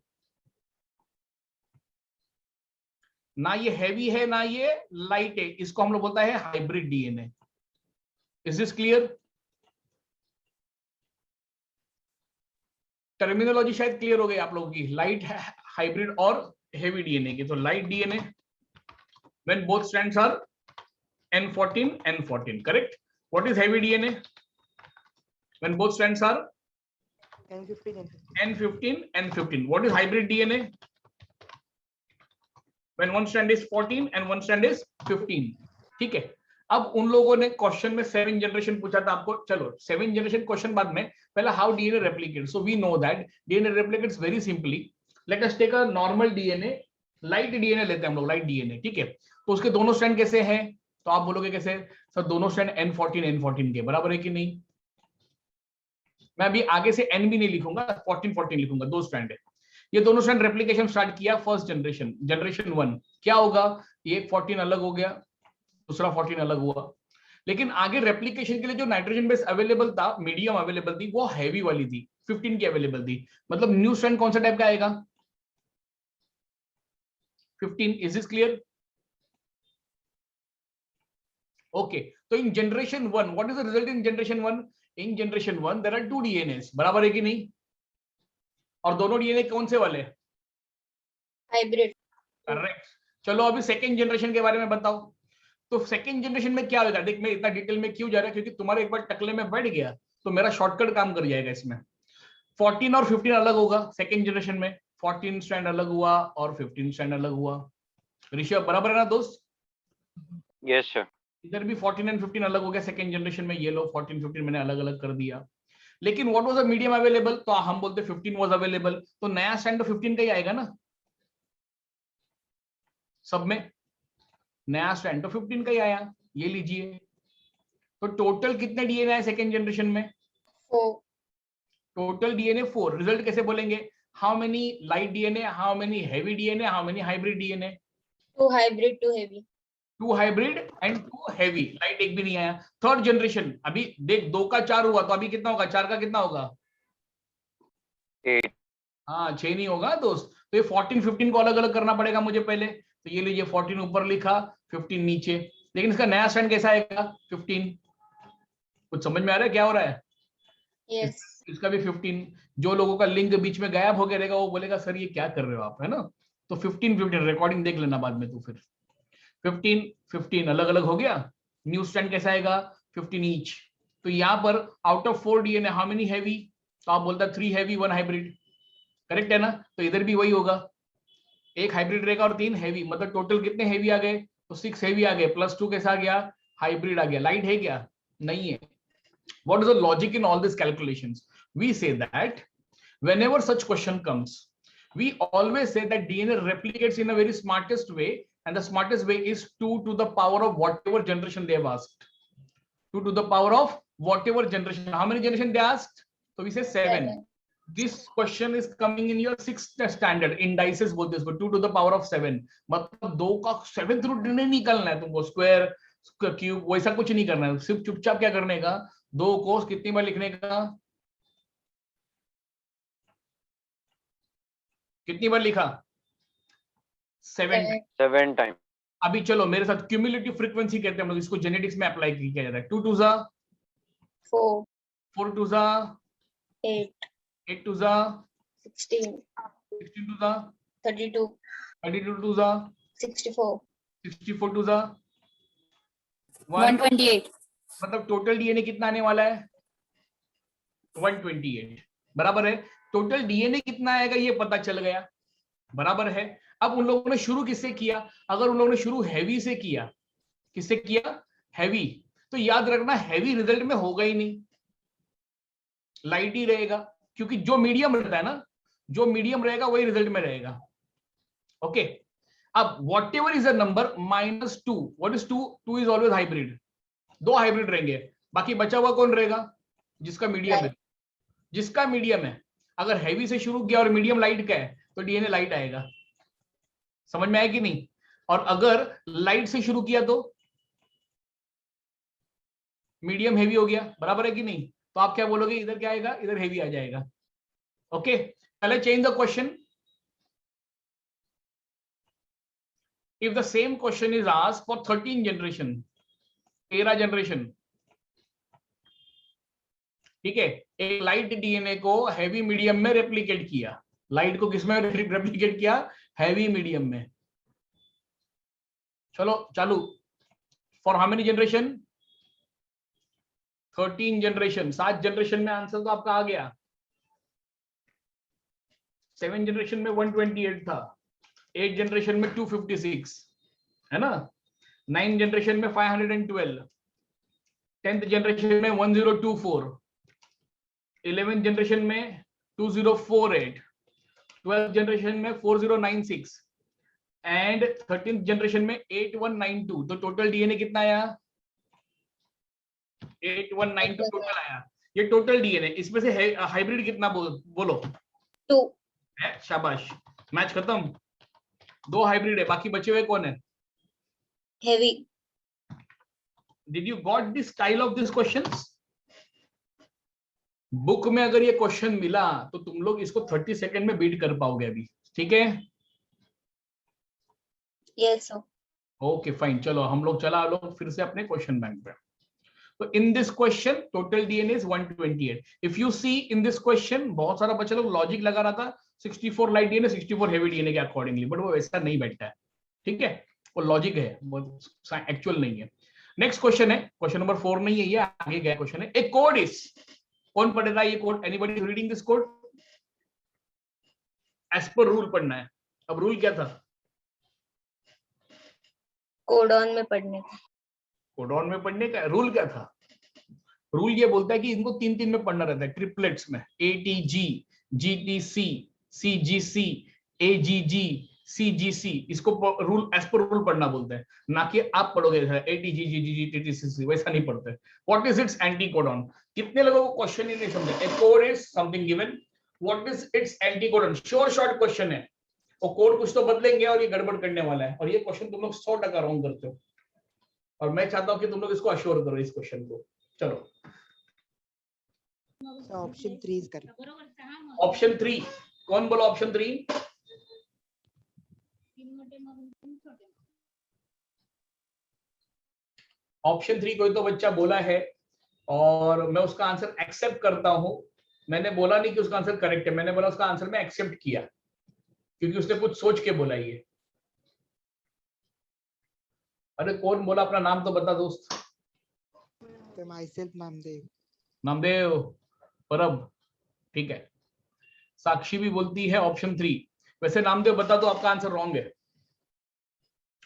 ना ये हैवी है ना ये लाइट है, इसको हम लोग बोलता है hybrid DNA. Is this clear? Terminology शायद क्लियर हो गई आप लोगों की, लाइट हाइब्रिड और हेवी डीएनए की. तो light DNA when both strands are N14 correct. What is heavy DNA? When both strands are N15. What is hybrid DNA? When one strand is 14 and one strand is 15. ठीक है. अब उन लोगों ने question में 7 generation पूछा था आपको. चलो 7 जनरेशन क्वेश्चन बाद में, पहला how DNA replicate. So we know that DNA replicates very simply. Let us take a normal DNA, light DNA लेते हैं हम लोग, लाइट डीएनए. ठीक है. तो उसके दोनों स्ट्रैंड कैसे हैं? तो आप बोलोगे कैसे? सर दोनों स्ट्रैंड N14 के, बराबर है कि नहीं? मैं अभी आगे से N भी नहीं लिखूंगा, 14 लिखूंगा. दो स्ट्रैंड है, ये दोनों स्ट्रैंड रेप्लिकेशन स्टार्ट किया. फर्स्ट जनरेशन 1 क्या होगा? ये 14 अलग हो गया, दूसरा 14 अलग हुआ. लेकिन आगे रेप्लिकेशन के लिए जो नाइट्रोजन बेस अवेलेबल था, मीडियम अवेलेबल थी, वो हैवी वाली थी, 15 की अवेलेबल थी. मतलब न्यू स्ट्रैंड कौन सा टाइप का आएगा? 15. Is this clear? Okay, so in generation 1, what is the result in generation 1? In generation 1, there are 2 DNAs, बराबर है कि नहीं? और दोनों डीएनए कौन से वाले? हाइब्रिड. करेक्ट. चलो अभी सेकेंड जनरेशन के बारे में बताओ. तो सेकेंड जनरेशन में क्या होगा? देख मैं इतना डिटेल में क्यों जा रहा है, क्योंकि तुम्हारे एक बार टकले में बैठ गया तो मेरा शॉर्टकट काम कर जाएगा. इसमें 14 और 15 अलग होगा. सेकेंड जनरेशन में 14 स्ट्रैंड अलग हुआ और 15 स्ट्रैंड अलग हुआ. ऋषभ बराबर है ना दोस्त? Yes sir. इधर भी 14 एंड 15 अलग हो गया सेकेंड जनरेशन में. ये लो 14 15 मैंने अलग अलग कर दिया. लेकिन what was the medium available? तो हम बोलते 15 वाज अवेलेबल. तो नया स्ट्रैंड तो 15 का ही आएगा ना. सब में नया स्ट्रैंड तो 15 का ही आया. ये लीजिए. तो टोटल कितने डीएनए आए सेकेंड जनरेशन में? 4. Total DNA 4. रिजल्ट कैसे बोलेंगे? How many light DNA, how many heavy DNA, how many hybrid DNA? 2 hybrid 2 heavy. 2 hybrid and 2 heavy. Light एक भी नहीं आया. थर्ड जनरेशन अभी देख 2 का 4 हुआ, तो अभी कितना होगा? 4 का कितना होगा? 8. हाँ 6 नहीं होगा दोस्त. तो ये 14 15 को अलग अलग करना पड़ेगा मुझे पहले. तो ये लीजिए 14 ऊपर लिखा, 15 नीचे. लेकिन इसका नया स्टैंड कैसा आएगा 15। कुछ समझ में आ रहा है क्या हो रहा है? Yes. इसका भी 15। जो लोगों का लिंक बीच में गायब हो गया रहेगा वो बोलेगा सर ये क्या कर रहे हो आप, है ना? तो 15 रिकॉर्डिंग देख लेना बाद में। तो फिर 15 अलग अलग हो गया। न्यू स्टैंड कैसा आएगा 15 ईच। तो यहाँ पर out of 4 DNA how many heavy? तो आप बोलता 3 हैवी 1 हाइब्रिड, करेक्ट है ना? तो इधर भी वही होगा, एक हाइब्रिड रहेगा और 3 हैवी, मतलब टोटल कितने हैवी आ गए? तो 6 हैवी आ गए, +2 कैसा आ गया? हाइब्रिड आ गया। लाइट है क्या? नहीं है। What is the logic in all these calculations? We say that whenever such question comes, we always say that DNA replicates in a very smartest way, and the smartest way is 2 to the power of whatever generation they have asked. 2 to the power of whatever generation. How many generation they asked? So we say 7. This question is coming in your 6th standard. Indices बोलते हैं इसको, 2 to the power of 7. मतलब 2 का 7th root नहीं निकालना है तुमको, square cube वैसा कुछ नहीं करना है, सिर्फ चुपचाप क्या करने का, 2 को कितनी बार लिखने का? कितनी बार लिखा? 7 टाइम। अभी चलो मेरे साथ क्यूमुलेटिव फ्रीक्वेंसी कहते हैं, मतलब इसको जेनेटिक्स में अप्लाई किया जाता है। 2 2 जा 4, 4 2 जा 8, 8 2 जा 16, 16 2 जा 32, 32 2 जा 64. 64 2 जा 128. मतलब टोटल डीएनए कितना आने वाला है? 128 बराबर है। टोटल डीएनए कितना आएगा ये पता चल गया, बराबर है। अब उन लोगों ने शुरू किससे किया? अगर उन लोगों ने शुरू हैवी से किया, किससे किया? हैवी, तो याद रखना हैवी रिजल्ट में होगा ही नहीं, लाइट ही रहेगा, क्योंकि जो मीडियम रहता है ना, जो मीडियम रहेगा वही रिजल्ट में रहेगा। ओके, अब what ever is a number -2, what is 2? 2 is always hybrid, 2 hybrid रहेंगे, बाकी बचा हुआ कौन रहेगा? जिसका मीडियम है, जिसका मीडियम है। अगर हैवी से शुरू किया और मीडियम लाइट का है तो डीएनए लाइट आएगा। समझ में आया कि नहीं? और अगर लाइट से शुरू किया तो मीडियम हैवी हो गया, बराबर है कि नहीं? तो आप क्या बोलोगे? इधर क्या आएगा? इधर हैवी आ जाएगा। ओके, पहले change the question. If the same question is asked for 13 generation, 13 generation, ठीक है, एक लाइट डीएनए को हैवी मीडियम में रेप्लिकेट किया। लाइट को किसमें रेप्लिकेट किया? हैवी मीडियम में। चलो चालू। For how many generation? 13 generation. 7 generation में आंसर तो आपका आ गया। 7 जनरेशन में 128 था, 8 जनरेशन में 256 है ना, 9 जनरेशन में 512, 10th जनरेशन में 1024, 11th जनरेशन में 2048, 12th जनरेशन में 4096 एंड 13th जनरेशन में 8192। तो टोटल डीएनए कितना आया? 8192 टोटल आया। ये टोटल डीएनए, इसमें से हाइब्रिड कितना बोलो? 2. है, शाबाश, मैच खत्म। 2 हाइब्रिड है, बाकी बचे हुए कौन है? Heavy. Did you got the style of these questions? Book में अगर ये क्वेश्चन मिला तो तुम लोग इसको 30 सेकंड में बीट कर पाओगे अभी, ठीक है? Yes, sir. ओके फाइन, चलो हम लोग चला लो फिर से अपने क्वेश्चन बैंक पे। तो in this question total DNA is 128। If you see in this question, बहुत सारा बच्चा लोग लॉजिक लगा रहा था 64 लाइट डीएनए 64 हेवी डीएनए के अकॉर्डिंगली, बट वो वैसा नहीं बैठता है, ठीक है? वो लॉजिक है, वो एक्चुअल नहीं है। नेक्स्ट क्वेश्चन है, क्वेश्चन नंबर 4 नहीं है ये, आगे गया क्वेश्चन है। ए कोड इज, कौन पढ़ेगा ये code? Anybody reading this code? As per rule पढ़ना है। अब रूल क्या था? कोडॉन में पढ़ने का। कोडॉन में पढ़ने का रूल क्या था? रूल ये बोलता है कि इनको 3 में पढ़ना रहता है, ट्रिपलेट्स में, ATG, GTC, CGC, AGG, CGC। इसको रूल एज पर रूल पढ़ना बोलते हैं, ना कि आप पढ़ोगे ATG, GGG, TTCC, वैसा नहीं पढ़ते। What is its anticodon? कितने लोगों को क्वेश्चन ही नहीं समझे? A code is something given, what is its anticodon? Short question है, और कोड कुछ तो बदलेंगे और ये गड़बड़ करने वाला है, और ये क्वेश्चन तुम लोग 100% रॉन्ग करते हो, और मैं चाहता हूं कि तुम लोग इसको अश्योर करो इस क्वेश्चन को। चलो ऑप्शन 3 कर। ऑप्शन 3, कौन बोला ऑप्शन 3? ऑप्शन 3 कोई तो बच्चा बोला है और मैं उसका आंसर एक्सेप्ट करता हूं। मैंने बोला नहीं कि उसका आंसर करेक्ट है, मैंने बोला उसका आंसर मैं एक्सेप्ट किया क्योंकि उसने कुछ सोच के बोला ये। अरे कौन बोला, अपना नाम तो बता दोस्त। myself नामदेव। नामदेव परब, ठीक है। साक्षी भी बोलती है ऑप्शन 3। वैसे नामदेव बता दो आपका आंसर रॉन्ग है,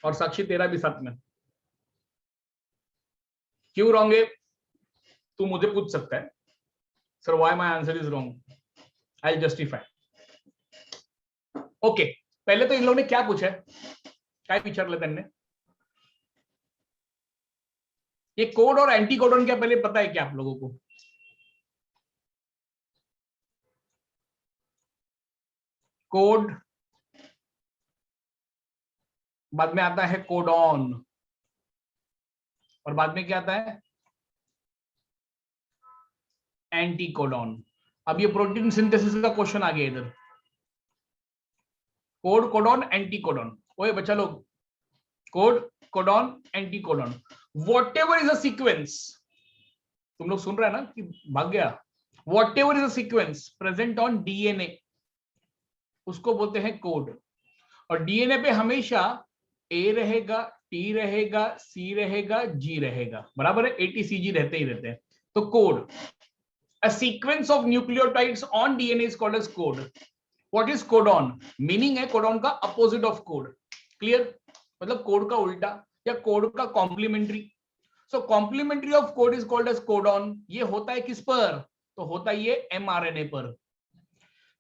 और साक्षी तेरा भी साथ में। क्यों रॉन्ग है तू मुझे पूछ सकता है, sir why my answer is wrong, I will justify. Okay, पहले तो इन लोगों ने क्या पूछा है, क्या विचार लेते हैं। ये कोड और एंटी कोडन क्या पहले पता है क्या आप लोगों को? कोड बाद में आता है कोडॉन, और बाद में क्या आता है? Anti codon. अब ये प्रोटीन सिंथेसिस का क्वेश्चन आ गया इधर। Code, codon, anti codon. ओए बच्चा लोग, code, codon, anti codon, whatever is a sequence, तुम लोग सुन रहे हैं ना कि भाग गया? Whatever is a sequence present on DNA, उसको बोलते हैं कोड। और डीएनए पे हमेशा ए रहेगा, टी रहेगा, सी रहेगा, जी रहेगा, बराबर है? ATCG रहते ही रहते हैं। तो code, a sequence of nucleotides on DNA is called as code. What is codon? Meaning है codon का opposite of code. Clear? मतलब कोड का उल्टा या कोड का complementary. So complementary of code is called as codon. ये होता है किस पर? तो होता है ये mRNA पर।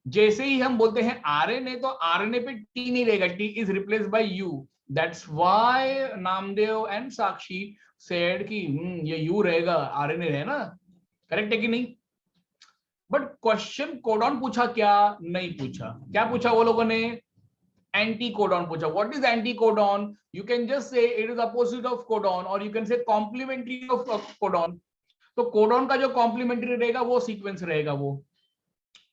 जैसे ही हम बोलते हैं RNA, तो RNA पे T नहीं रहेगा, T is replaced by U. That's why Namdev and Sakshi said कि ये U रहेगा, RNA है ना, करेक्ट है कि नहीं? बट क्वेश्चन कोडॉन पूछा क्या? नहीं पूछा। क्या पूछा वो लोगों ने? एंटी कोडॉन पूछा। What is anticodon? You can just say it is opposite of codon, और you can say complementary of codon. तो कोडॉन का जो कॉम्प्लीमेंट्री रहेगा वो सीक्वेंस रहेगा वो।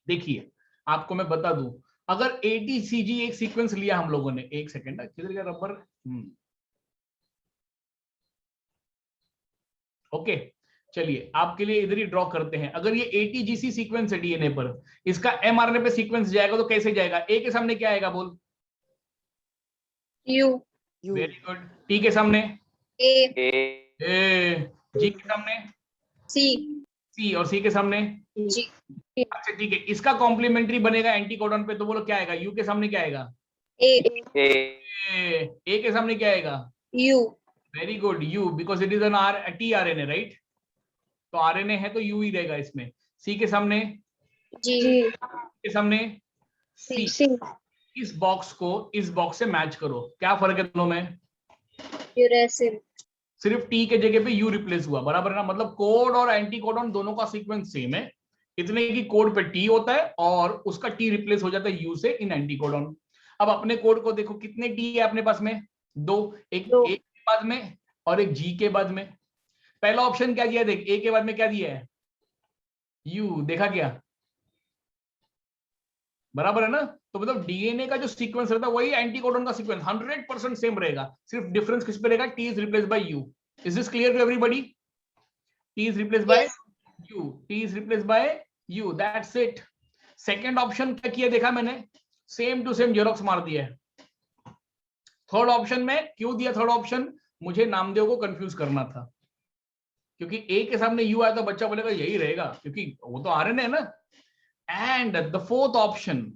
देखिए आपको मैं बता दूं, अगर ATCG एक सीक्वेंस लिया हम लोगों ने, एक सेकेंड, किधर गया रबर? ओके, चलिए आपके लिए इधर ही ड्रॉ करते हैं। अगर ये ATGC सीक्वेंस है डीएनए पर, इसका mRNA पे सीक्वेंस जाएगा तो कैसे जाएगा? ए के सामने क्या आएगा बोल? U. Very good. टी के सामने A. ए, जी के सामने C. सी, और सी के सामने G. अच्छा ठीक है, इसका कॉम्प्लीमेंट्री बनेगा एंटी कोडॉन पे, तो बोलो क्या आएगा? यू के सामने क्या आएगा? A. ए के सामने क्या आएगा? U. Very good, you, because it is N tRNA, right? तो RNA है तो यू ही रहेगा इसमें। सी के सामने G. के सामने सी। इस बॉक्स को इस बॉक्स से मैच करो, क्या फर्क है दोनों में? Uracil. सिर्फ टी के जगह पे यू रिप्लेस हुआ, बराबर है ना? मतलब कोड और एंटी कोडॉन दोनों का सीक्वेंस सेम है, इतने की कोड पे टी होता है और उसका टी रिप्लेस हो जाता है यू से इन एंटी कोडॉन। अब अपने कोड को देखो, कितने टी है अपने पास में? 2, एक ए के बाद में और एक जी के बाद में। पहला ऑप्शन क्या दिया देख, ए के बाद में क्या दिया है? यू, देखा क्या? बराबर है ना? तो मतलब डीएनए का जो सीक्वेंस रहता है वही एंटी कोडॉन का सीक्वेंस 100% सेम रहेगा, सिर्फ डिफरेंस किस पे रहेगा? T is replaced by U. Is this clear to everybody? T is replaced by U, T is replaced by U, that's it. Second option क्या किया देखा मैंने? सेम टू सेम जेरोक्स मार दिया है। थर्ड ऑप्शन में क्यों दिया? थर्ड ऑप्शन मुझे नामदेव को कंफ्यूज करना था, क्योंकि ए के सामने यू आया तो बच्चा बोलेगा यही रहेगा, क्योंकि वो तो आरएनए है ना। And the fourth option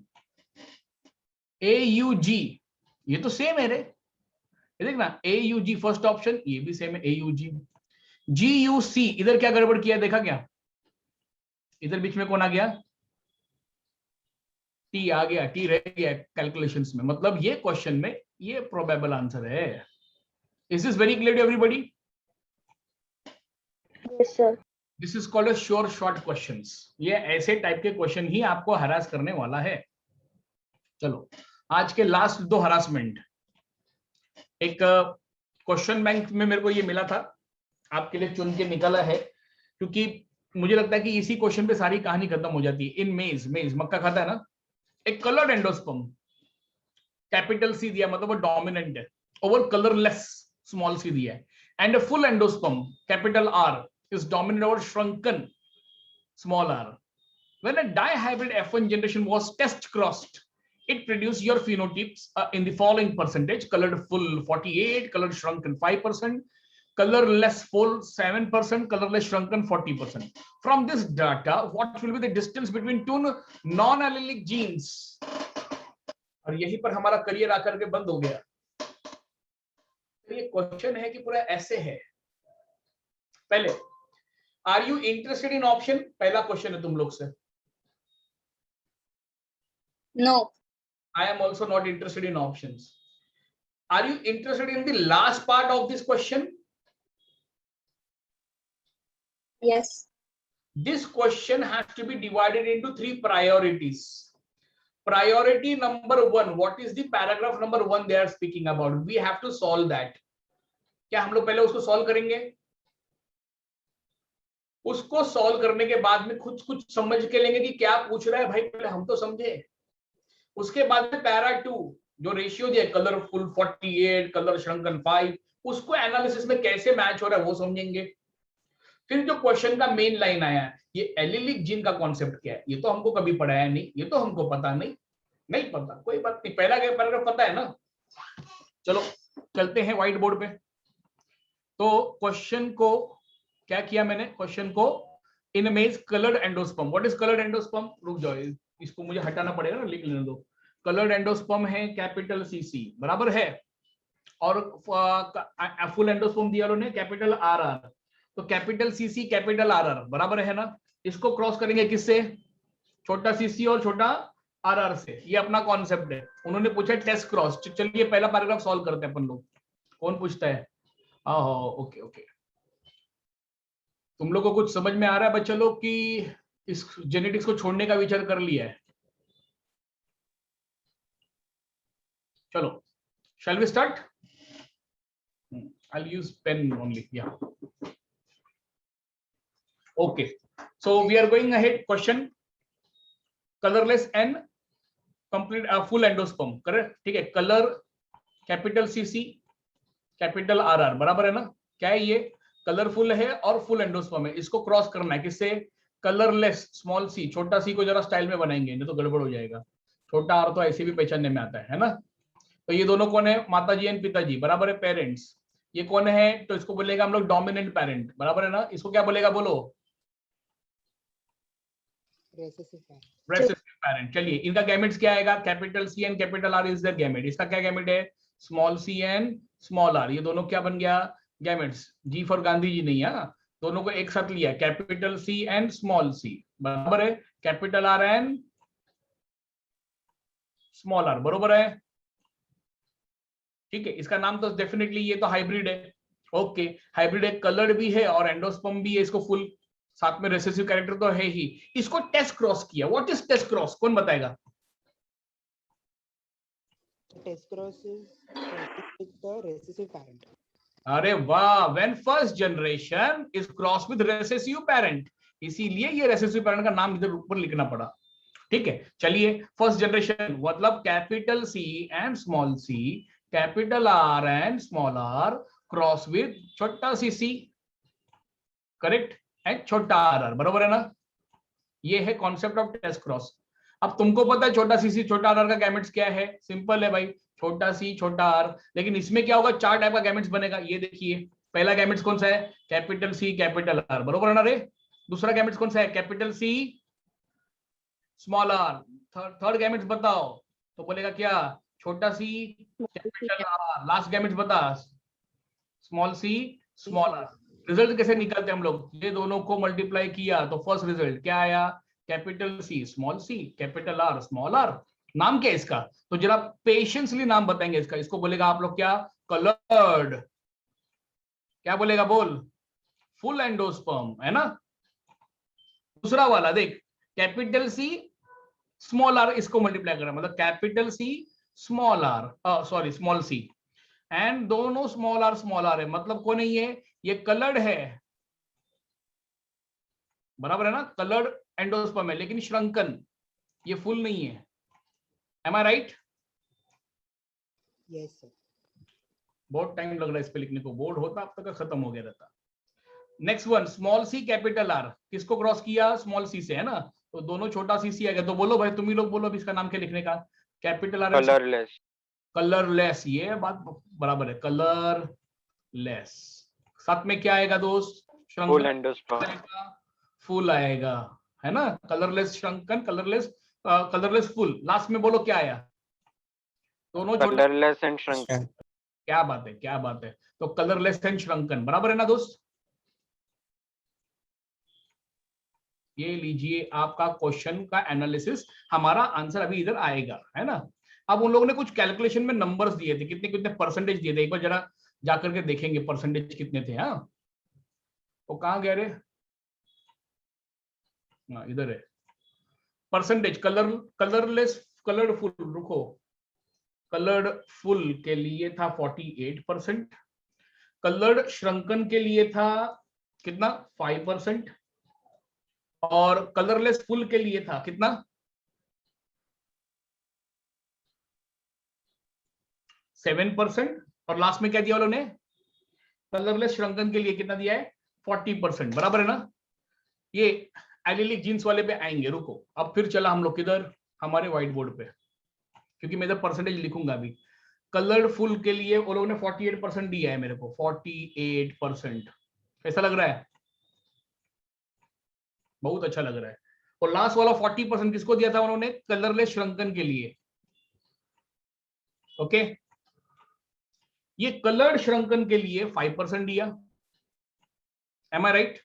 AUG, ये तो सेम है रे, ये देखना AUG फर्स्ट ऑप्शन, ये भी सेम है AUG। GUC, इधर क्या गड़बड़ किया देखा क्या? इधर बीच में कौन आ गया? टी आ गया, टी रह गया कैलकुलेशंस में। मतलब ये क्वेश्चन में ये प्रोबेबल आंसर है। Is this very clear to everybody? Yes, sir. This is called sure short questions. ये ऐसे टाइप के क्वेश्चन ही आपको हरास करने वाला है। चलो आज के लास्ट 2 हरासमेंट। एक क्वेश्चन बैंक में मेरे को ये मिला था, आपके लिए चुन के निकाला है, क्योंकि मुझे लगता है कि इसी क्वेश्चन पे सारी कहानी खत्म हो जाती है। इन मेज, मेज मक्का खाता है ना, एक कलर्ड एंडोस्पर्म, कैपिटल सी दिया, मतलब वो डोमिनेंट है, ओवर कलरलेस स्मॉल सी दिया है, and a full endosperm capital R is dominated over shrunken small R. When a dihybrid F1 generation was test crossed, it produced your phenotypes in the following percentage: colored full 48, colored shrunken 5%, colorless full 7%, colorless shrunken 40%. From this data, what will be the distance between two non-allelic genes? और यहीं पर हमारा career आकर के बंद हो गया. ये क्वेश्चन है कि पूरा ऐसे है. पहले, are you interested in option? पहला क्वेश्चन है तुम लोग से. No. I am also not interested in options. Are you interested in the last part of this question? Yes. This question has to be divided into 3 priorities. Priority number 1, what is the paragraph number 1 they are speaking about? We have to solve that. क्या हम लोग पहले उसको solve करेंगे? उसको solve करने के बाद में खुद कुछ समझ के लेंगे कि क्या पूछ रहा है भाई, पहले हम तो समझे. उसके बाद में पैरा 2 जो रेशियो दिया कलरफुल 48, कलर श्रंकन 5, उसको एनालिसिस में कैसे मैच हो रहा है वो समझेंगे. फिर जो क्वेश्चन का मेन लाइन आया है, ये एलिलिक जीन का कॉन्सेप्ट क्या है, ये तो हमको कभी पढ़ाया नहीं, ये तो हमको पता नहीं पता, कोई बात नहीं, पहला क्या पैराग्राफ पता है ना. चलो चलते हैं व्हाइट बोर्ड पे. तो क्वेश्चन को क्या किया मैंने, क्वेश्चन को इन image coloured endosperm. What is coloured endosperm? रुक जाओ, इसको मुझे हटाना पड़ेगा ना, लिख लेने दो. कलर्ड एंडोस्पर्म है कैपिटल सीसी, बराबर है, और फुल एंडोस्पर्म दिया उन्होंने कैपिटल आरआर. तो कैपिटल सीसी कैपिटल आरआर बराबर है ना. इसको क्रॉस करेंगे किससे? छोटा सीसी और छोटा आरआर से. ये अपना कॉन्सेप्ट है. उन्होंने पूछा टेस्ट क्रॉस. चलिए पहला पैराग्राफ सॉल्व करते हैं अपन लोग. कौन पूछता है? Okay okay. तुम लोग को कुछ समझ में आ रहा है बच्चा लोग कि इस जेनेटिक्स को छोड़ने का विचार कर लिया है? चलो, shall we start? I'll use pen only. Yeah. Okay. So we are going ahead. Question: colorless and complete full endosperm. Correct? ठीक है. Color capital CC capital RR बराबर है ना. क्या है ये? कलरफुल है और फुल एंडोस्पर्म है. इसको क्रॉस करना है किससे? Colourless small C. छोटा सी को जरा स्टाइल में बनाएंगे नहीं तो गड़बड़ हो जाएगा. छोटा आर तो ऐसे भी पहचानने में आता है ना. तो ये दोनों कौन है? माताजी एंड पिताजी, बराबर है, पेरेंट्स. ये कौन है? तो इसको बोलेगा हम लोग डोमिनेंट पेरेंट, बराबर है ना. इसको क्या बोलेगा बोलो? Recessive parent. चलिए इनका गैमेट्स क्या आएगा? Capital C and capital R is there gamete. इसका क्या गैमेट है? Small C and small R. ये दोनों क्या बन गया? Gametes. G for Gandhi ji नहीं है, दोनों को एक साथ लिया. Capital C and small C बराबर है. Capital R and small R बराबर है. ठीक है. इसका नाम तो डेफिनेटली ये तो हाइब्रिड है. ओके, हाइब्रिड है, कलर्ड भी है और एंडोस्पर्म भी है. इसको फुल साथ में रेसेसिव कैरेक्टर तो है ही. इसको टेस्ट क्रॉस किया. What is test cross? कौन बताएगा? Test cross is with the recessive parent. अरे वाह. When first generation is cross with recessive parent, इसीलिए ये रेसेसिव पेरेंट का नाम इधर ऊपर लिखना पड़ा. ठीक है. चलिए फर्स्ट जनरेशन मतलब capital C and small C, capital R and small R cross with छोटा सी सी, करेक्ट, एंड छोटा आर आर बराबर है ना. ये है कॉन्सेप्ट ऑफ टेस्ट क्रॉस. अब तुमको पता है छोटा सी सी छोटा आर का गैमेट्स क्या है? सिंपल है भाई, छोटा सी छोटा आर. लेकिन इसमें क्या होगा? 4 टाइप का गैमेट्स बनेगा. ये देखिए, पहला गैमेट्स कौन सा है? कैपिटल सी कैपिटल आर बराबर है ना रे. दूसरा गैमेट्स कौन सा है? Capital C small R. Third gametes बताओ तो बोलेगा क्या? छोटा C capital R. Last gametes बता, small C small R. Result कैसे निकालते हम लोग? ये दोनों को मल्टीप्लाई किया तो फर्स्ट रिजल्ट क्या आया? Capital C small C capital R small R. नाम क्या है इसका? तो जरा पेशेंसली नाम बताएंगे इसका. इसको बोलेगा आप लोग क्या? कलर्ड. क्या बोलेगा बोल? फुल एंडोस्पर्म है ना. दूसरा वाला देख, कैपिटल सी स्मॉल आर, इसको मल्टीप्लाई करना मतलब capital C small R, sorry small C, and दोनों स्मॉल आर है. मतलब कौन है ये कलर्ड है, बराबर है ना. कलर्ड एंडोस्पर्म है लेकिन श्रंकन, ये फुल नहीं है. Am I right? Yes sir. बहुत टाइम लग रहा है इस पे लिखने को, बोर्ड होता अब तक खत्म हो गया रहता। Next one, small C capital are, किसको क्रॉस किया? स्मॉल सी से, है ना, तो दोनों छोटा सी सी आएगा। तो बोलो भाई, तुम ही लोग बोलो अभी इसका नाम क्या लिखने का? Capital R, colourless. कलरलेस, ये बात बराबर है, कलरलेस। साथ में क्या आएगा दोस्त? Full endosperm. फुल आएगा, है ना, colourless shrunken, colourless colourless full. लास्ट में बोलो क्या आया? दोनों छोटा। Colourless and shrunken. क्या बात है, क्या बात है। तो कलरलेस एंड श्रंकन बराबर है ना दोस्त? ये लीजिए आपका क्वेश्चन का एनालिसिस, हमारा आंसर अभी इधर आएगा, है ना। अब उन लोगों ने कुछ कैलकुलेशन में नंबर्स दिए थे, कितने कितने परसेंटेज दिए थे, एक बार जरा जाकर के देखेंगे परसेंटेज कितने थे। हाँ, तो कहां गए रे? हाँ, इधर है परसेंटेज। कलरलेस, कलर्ड फुल, रुको, कलर्ड फुल के लिए था 48%, कलर्ड श्रंकन के लिए था कितना? 5%, और कलरलेस फुल के लिए था कितना? 7%, और लास्ट में क्या दिया उन्होंने? कलरलेस श्रंकन के लिए कितना दिया है? 40%, बराबर है ना। ये एलिलिक जीन्स वाले पे आएंगे, रुको। अब फिर चला हम लोग किधर? हमारे व्हाइट बोर्ड पे, क्योंकि मैं इधर परसेंटेज लिखूंगा अभी। कलर्ड फुल के लिए वो लोगों ने 48% दिया है मेरे को, 48%। कैसा लग रहा है? बहुत अच्छा लग रहा है। और लास्ट वाला 40% किसको दिया था उन्होंने? कलरलेस श्रंकन के लिए। ओके, ये कलर्ड श्रंकन के लिए 5% दिया, एम आई राइट?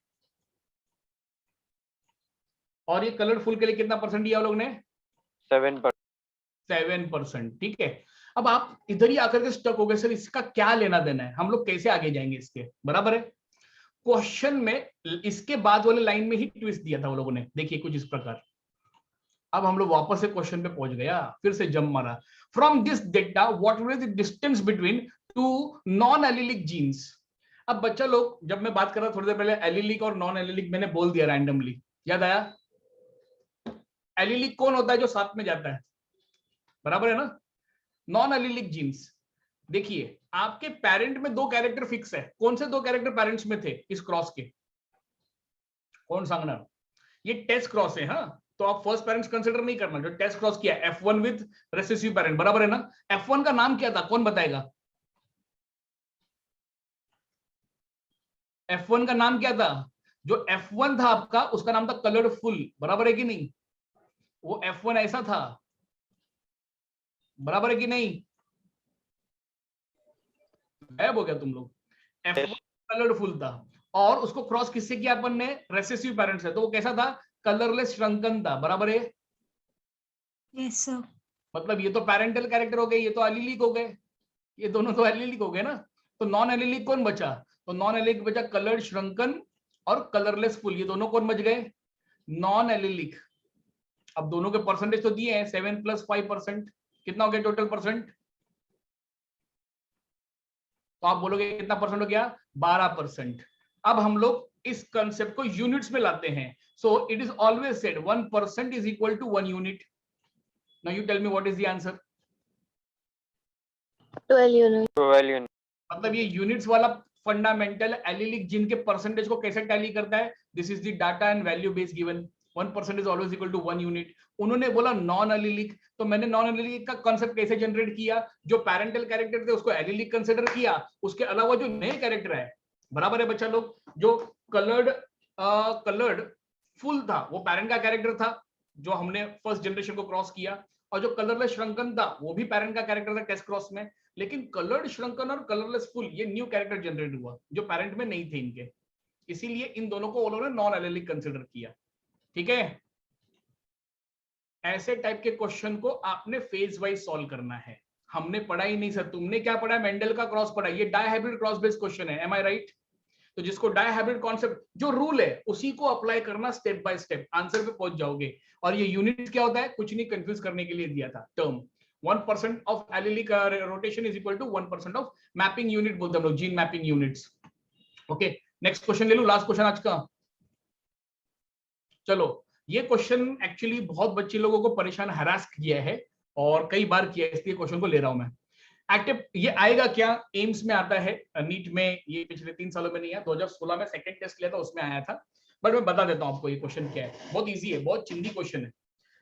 और ये कलर्ड फुल के लिए कितना परसेंट दिया लोग ने? 7%। ठीक है, अब आप इधर ही आकर के स्टक हो गए, सर इसका क्या लेना देना है, हम लोग कैसे आगे जाएंगे इसके? बराबर है, क्वेश्चन में इसके बाद वाले लाइन में ही ट्विस्ट दिया था वो लोगों ने, देखिए कुछ इस प्रकार। अब हम लोग वापस से क्वेश्चन पे पहुंच गया, फिर से जंप मारा। From this data what will be the distance between two non allelic genes. अब बच्चा लोग, जब मैं बात कर रहा थोड़ी देर पहले एलिलिक और नॉन एलिलिक, मैंने बोल दिया रैंडमली, याद आया? एलिलिक कौन होता है? जो साथ में जाता है, बराबर है ना। नॉन एलिलिक जीन्स, देखिए आपके पेरेंट में 2 कैरेक्टर फिक्स है। कौन से 2 कैरेक्टर पेरेंट्स में थे इस क्रॉस के? कौन सांगना? ये टेस्ट क्रॉस है, हाँ, तो आप फर्स्ट पेरेंट्स कंसीडर नहीं करना। जो टेस्ट क्रॉस किया F1 विद रेसेसिव पेरेंट, बराबर है ना। F1 का नाम क्या था, कौन बताएगा? F1 का नाम क्या था? जो F1 था आपका, उसका नाम था कलर्ड फुल, बराबर है कि नहीं? वो F1 ऐसा था, बराबर है कि नहीं? गायब हो गया तुम लोग। F1 कलर्ड फुल था, और उसको क्रॉस किससे किया अपन ने? रेसेसिव पेरेंट्स है, तो वो कैसा था? कलरलेस श्रंकन था, बराबर है? Yes, sir. मतलब ये तो पैरेंटल कैरेक्टर हो गए, ये तो एलिलिक हो गए, ये दोनों तो एलिलिक हो गए ना। तो नॉन एलिलिक कौन बचा? तो नॉन एलिलिक बचा कलर्ड श्रंकन और कलरलेस फुल, ये दोनों कौन बच गए? Non allylic. अब दोनों के परसेंटेज तो दिए हैं, 7 + 5%, कितना हो गया टोटल परसेंट? तो आप बोलोगे कितना परसेंट हो गया? 12%। अब हम लोग इस कंसेप्ट को यूनिट्स में लाते हैं। So it is always said 1% is equal to 1 unit. Now you tell me what is the answer? 12 units. 12 unit. मतलब ये यूनिट्स वाला फंडामेंटल एलिलिक जीन के परसेंटेज को कैसे टैली करता है? This is the data and value base given, 1% is always equal to 1 unit. उन्होंने बोला नॉन एलिलिक, तो मैंने नॉन एलिलिक का कॉन्सेप्ट कैसे जनरेट किया? जो पैरेंटल कैरेक्टर थे उसको एलिलिक कंसीडर किया, उसके अलावा जो नए कैरेक्टर है, बराबर है बच्चा लोग, जो कलर्ड फुल था वो पेरेंट का कैरेक्टर था, जो हमने फर्स्ट जनरेशन को क्रॉस किया, और जो कलरलेस श्रंकन था वो भी पेरेंट का कैरेक्टर था टेस्ट क्रॉस में। लेकिन कलर्ड श्रंकन और कलरलेस फुल ये न्यू कैरेक्टर जनरेट हुआ जो पेरेंट में नहीं थे इनके, इसीलिए इन दोनों को उन्होंने नॉन एलिलिक कंसीडर किया। ठीक है, ऐसे टाइप के क्वेश्चन को आपने फेज वाइज सॉल्व करना है। हमने पढ़ा ही नहीं सर, तुमने क्या पढ़ा? मेंडल का क्रॉस पढ़ा, ये डायहाइब्रिड क्रॉस बेस्ड क्वेश्चन है, एम आई राइट? तो जिसको डायहाइब्रिड कॉन्सेप्ट जो रूल है उसी को अप्लाई करना, स्टेप बाय स्टेप आंसर पे पहुंच जाओगे। और ये यूनिट क्या होता है? कुछ नहीं, कंफ्यूज करने के लिए दिया था term. 1% of allelic rotation is equal to 1% of mapping unit बोलते हैं हम लोग, gene mapping units. Okay, next question ले लूं, लास्ट क्वेश्चन आज का। चलो, ये क्वेश्चन एक्चुअली बहुत बच्चे लोगों को परेशान हरास किया है और कई बार किया है, इसलिए क्वेश्चन को ले रहा हूं मैं। एक्टिव ये आएगा क्या, एम्स में आता है, नीट में ये पिछले 3 सालों में नहीं है, 2016 में सेकंड टेस्ट लिया था उसमें आया था, बट मैं बता देता हूं आपको ये क्वेश्चन क्या है, बहुत इजी है, बहुत चिंदी क्वेश्चन है,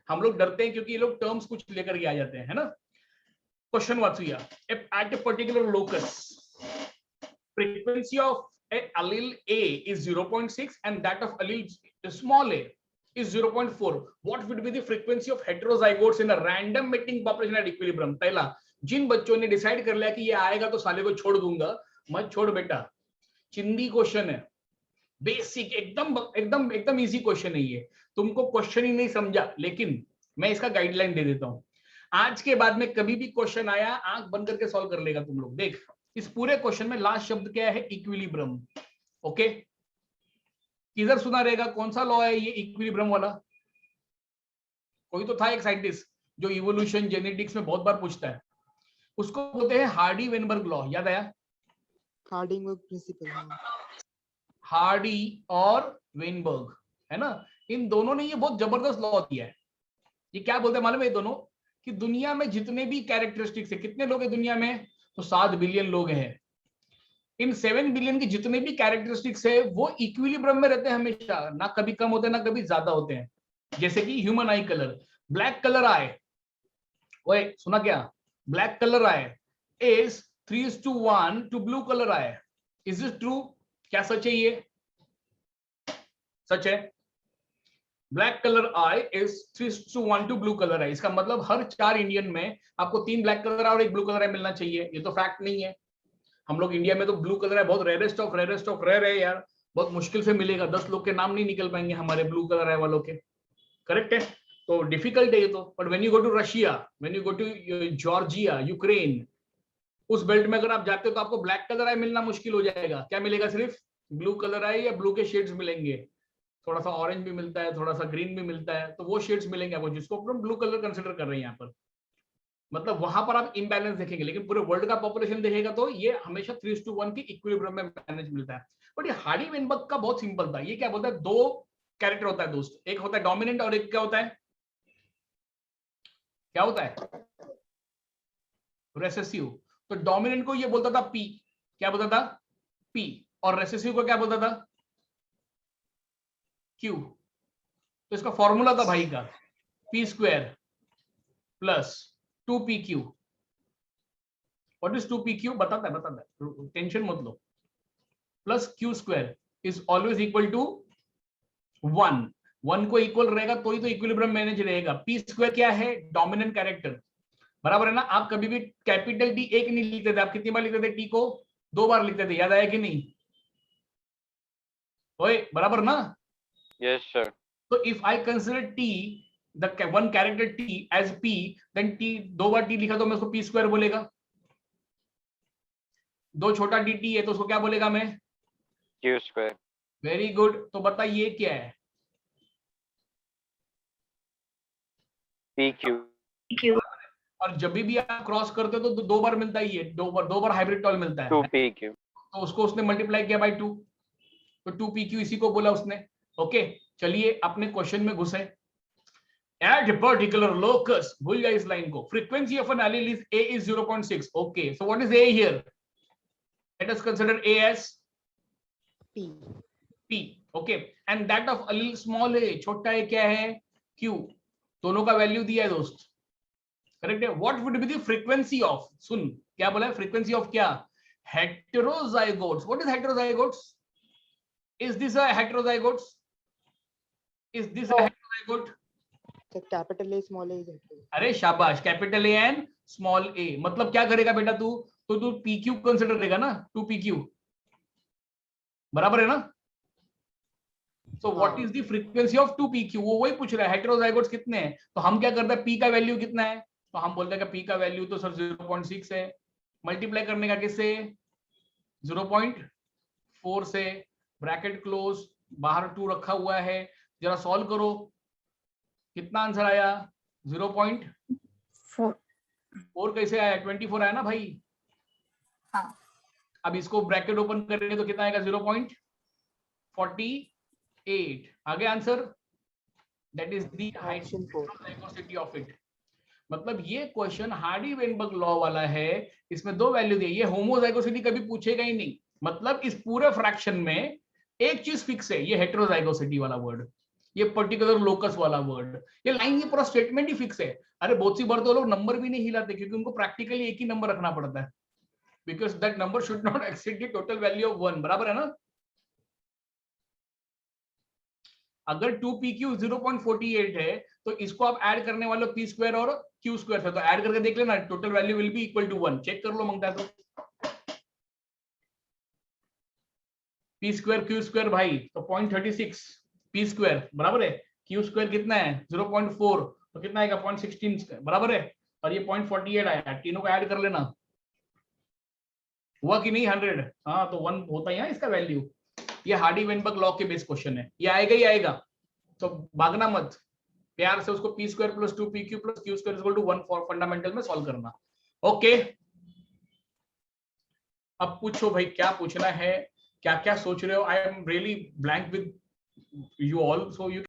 हम लोग डरते हैं क्योंकि ये लोग टर्म्स कुछ लेकर के आ जाते हैं, है ना। क्वेश्चन वाचिए, at a particular locus frequency of allele A is 0.6 and that of allele small a is 0.4. What would be the frequency of heterozygotes in a random mating population at equilibrium? पहला, जिन बच्चों ने decide कर लिया कि ये आएगा तो साले को छोड़ दूंगा, मत छोड़ बेटा, चिंदी क्वेश्चन है, बेसिक एकदम एकदम एकदम इजी क्वेश्चन है ये, तुमको क्वेश्चन ही नहीं समझा, लेकिन मैं इसका गाइडलाइन दे देता हूं, आज के बाद में कभी भी क्वेश्चन आया आंख बंद करके सॉल्व कर लेगा तुम लोग। देख, इस पूरे क्वेश्चन में लास्ट शब्द क्या है, इक्विलिब्रियम। ओके, किधर सुना रहेगा, कौन सा लॉ है ये इक्विलिब्रियम वाला? कोई तो था एक साइंटिस्ट जो इवोल्यूशन जेनेटिक्स में बहुत बार पूछता है, उसको बोलते हैं हार्डी वेनबर्ग लॉ, याद आया? हार्डिंग प्रिंसिपल, हार्डी और वेनबर्ग, है ना, इन दोनों ने ये बहुत जबरदस्त लॉ दिया है। ये क्या बोलते हैं मालूम है ये दोनों, कि दुनिया में जितने भी कैरेक्टरिस्टिक्स है, कितने लोग हैं दुनिया में, तो 7 बिलियन लोग हैं, इन 7 बिलियन की जितने भी कैरेक्टरिस्टिक्स है वो इक्विलिब्रियम में रहते हैं हमेशा, ना कभी कम होते हैं ना कभी ज्यादा होते हैं। जैसे कि human eye colour, black colour eye, ओए सुना क्या, black colour eye is 3:1 to blue colour eye, is it true? क्या सच है ये? सच है। Black colour eye is 3:1 to blue colour eye, इसका मतलब हर 4 इंडियन में आपको 3 ब्लैक कलर आई और 1 ब्लू कलर आई मिलना चाहिए, ये तो फैक्ट नहीं है। हम लोग इंडिया में तो ब्लू कलर आई बहुत रेयरेस्ट ऑफ रेयर है यार, बहुत मुश्किल से मिलेगा, 10 लोग के नाम नहीं निकल पाएंगे हमारे ब्लू कलर आई वालों के, करेक्ट है, तो डिफिकल्ट है ये तो। But when you go to Russia, when you go to Georgia, Ukraine, उस बेल्ट में अगर आप जाते हो तो आपको ब्लैक कलर आई मिलना मुश्किल हो जाएगा, क्या मिलेगा, सिर्फ ब्लू कलर आई या ब्लू के शेड्स मिलेंगे, थोड़ा सा ऑरेंज भी मिलता है, थोड़ा सा ग्रीन भी मिलता है, तो वो शेड्स मिलेंगे आपको, जिसको अपन ब्लू कलर कंसिडर कर रहे हैं यहाँ पर, मतलब वहां पर आप इम्बैलेंस देखेंगे, लेकिन पूरे वर्ल्ड का पॉपुलेशन देखेगा तो ये हमेशा 3:1 की इक्विलिब्रियम में मैनेज मिलता है। बट ये हार्डी वेनबर्ग का बहुत सिंपल था, ये क्या बोलता है, 2 कैरेक्टर होता है दोस्त, एक होता है डोमिनेंट और एक क्या होता है, क्या होता है, रेसेसिव। तो डोमिनेंट को ये बोलता था पी, क्या बोलता था, पी, और रेसेसिव को क्या बोलता था, क्यू। तो इसका फॉर्मूला था भाई का p² plus 2pq। What is 2pq? बताता है, टेंशन मत लो। Plus q² is always equal to 1, 1 को इक्वल रहेगा तो ही तो इक्विलिब्रियम मैनेज रहेगा। p² क्या है, डोमिनेंट कैरेक्टर, बराबर है ना। आप कभी भी कैपिटल टी एक नहीं लिखते थे, आप कितनी बार लिखते थे, टी को 2 बार लिखते थे, याद आया कि नहीं? ओए बराबर ना? Yes, sir. So if I consider t, the one character t as p, then t 2 bar t लिखा तो मैं उसको p² बोलेगा, 2 छोटा dt है तो उसको क्या बोलेगा मैं, Q². Very good. तो बता ये क्या है, PQ. और जब भी आप क्रॉस करते हो तो 2 बार मिलता ही है, 2 बार हाइब्रिड टॉल मिलता है, 2PQ. तो उसको उसने मल्टीप्लाई किया बाय 2, तो 2pq इसी को बोला उसने। ओके, चलिए अपने क्वेश्चन में घुसे। एट ए पर्टिकुलर लोकस, भूल गया इस लाइन को, frequency of an allele is a is 0.6. Okay, so what is a here? Let us consider a as p. Okay, and that of allele small a, छोटा a क्या है, q। दोनों का value दिया है दोस्त, करेक्ट है। What would be the frequency of, सुन क्या बोला है, फ्रीक्वेंसी ऑफ क्या, heterozygotes. What is heterozygotes? Is this a heterozygotes? Is this a heterozygote? So capital A, small a is heterozygote. अरे शाबाश, कैपिटल ए एंड स्मॉल ए, मतलब क्या करेगा बेटा तू, तो तू PQ कंसिडर करेगा ना, 2PQ, बराबर है ना। सो what is the frequency of 2PQ, वो वही पूछ रहा है, हेटेरोजाइगोट्स कितने हैं, तो हम क्या करते हैं, P का वैल्यू कितना है, तो हम बोलते हैं कि P का वैल्यू तो सर 0.6 है, मल्टीप्लाई करने का किससे, 0.4 से, ब्रैकेट क्लोज, बाहर 2 रखा हुआ है, जरा सॉल्व करो, कितना आंसर आया, 0.4 कैसे आया, 24 आया ना भाई। हाँ। अब इसको ब्रैकेट ओपन करेंगे तो कितना आएगा, 0.48 आगे answer, that is the heterozygosity of it. मतलब ये क्वेश्चन हार्डी वेनबर्ग लॉ वाला है, इसमें 2 वैल्यू दी, ये होमोजाइगोसिटी कभी पूछेगा ही नहीं। मतलब इस पूरे फ्रैक्शन में एक चीज फिक्स है, ये हेटेरोजाइगोसिटी वाला वर्ड, ये पर्टिकुलर लोकस वाला वर्ड, ये लाइन, ये पूरा स्टेटमेंट ही फिक्स है। अरे बहुत सी बार तो लोग नंबर भी नहीं हिलाते क्योंकि उनको प्रैक्टिकली एक ही नंबर रखना पड़ता है, because that number should not exceed the total value of 1, बराबर है ना। अगर 2pq 0.48 है तो इसको आप ऐड करने वाले पी स्क्वायर और क्यू स्क्वायर से, तो ऐड करके देख लेना, total value will be equal to 1, check कर लो मांगता है तो। पी स्क्वायर क्यू स्क्वायर भाई, तो 0.36 पी स्क्वायर बराबर है, क्यू स्क्वायर कितना है 0.4, तो कितना आएगा 0.16 बराबर है, और ये 0.48 आया, तीनों को ऐड कर लेना, हुआ कि नहीं 100? हाँ, तो 1 होता ही है इसका वैल्यू। ये हार्डी वेनबर्ग लॉ के बेस क्वेश्चन है, ये आएगा ही आएगा, तो भागना मत, प्यार से उसको P square plus 2pq plus Q square equal to 1 for fundamental में सॉल्व करना। ओके, अब पूछो भाई क्या पूछना है, क्या क्या सोच रहे हो। आई am really blank with you all, so you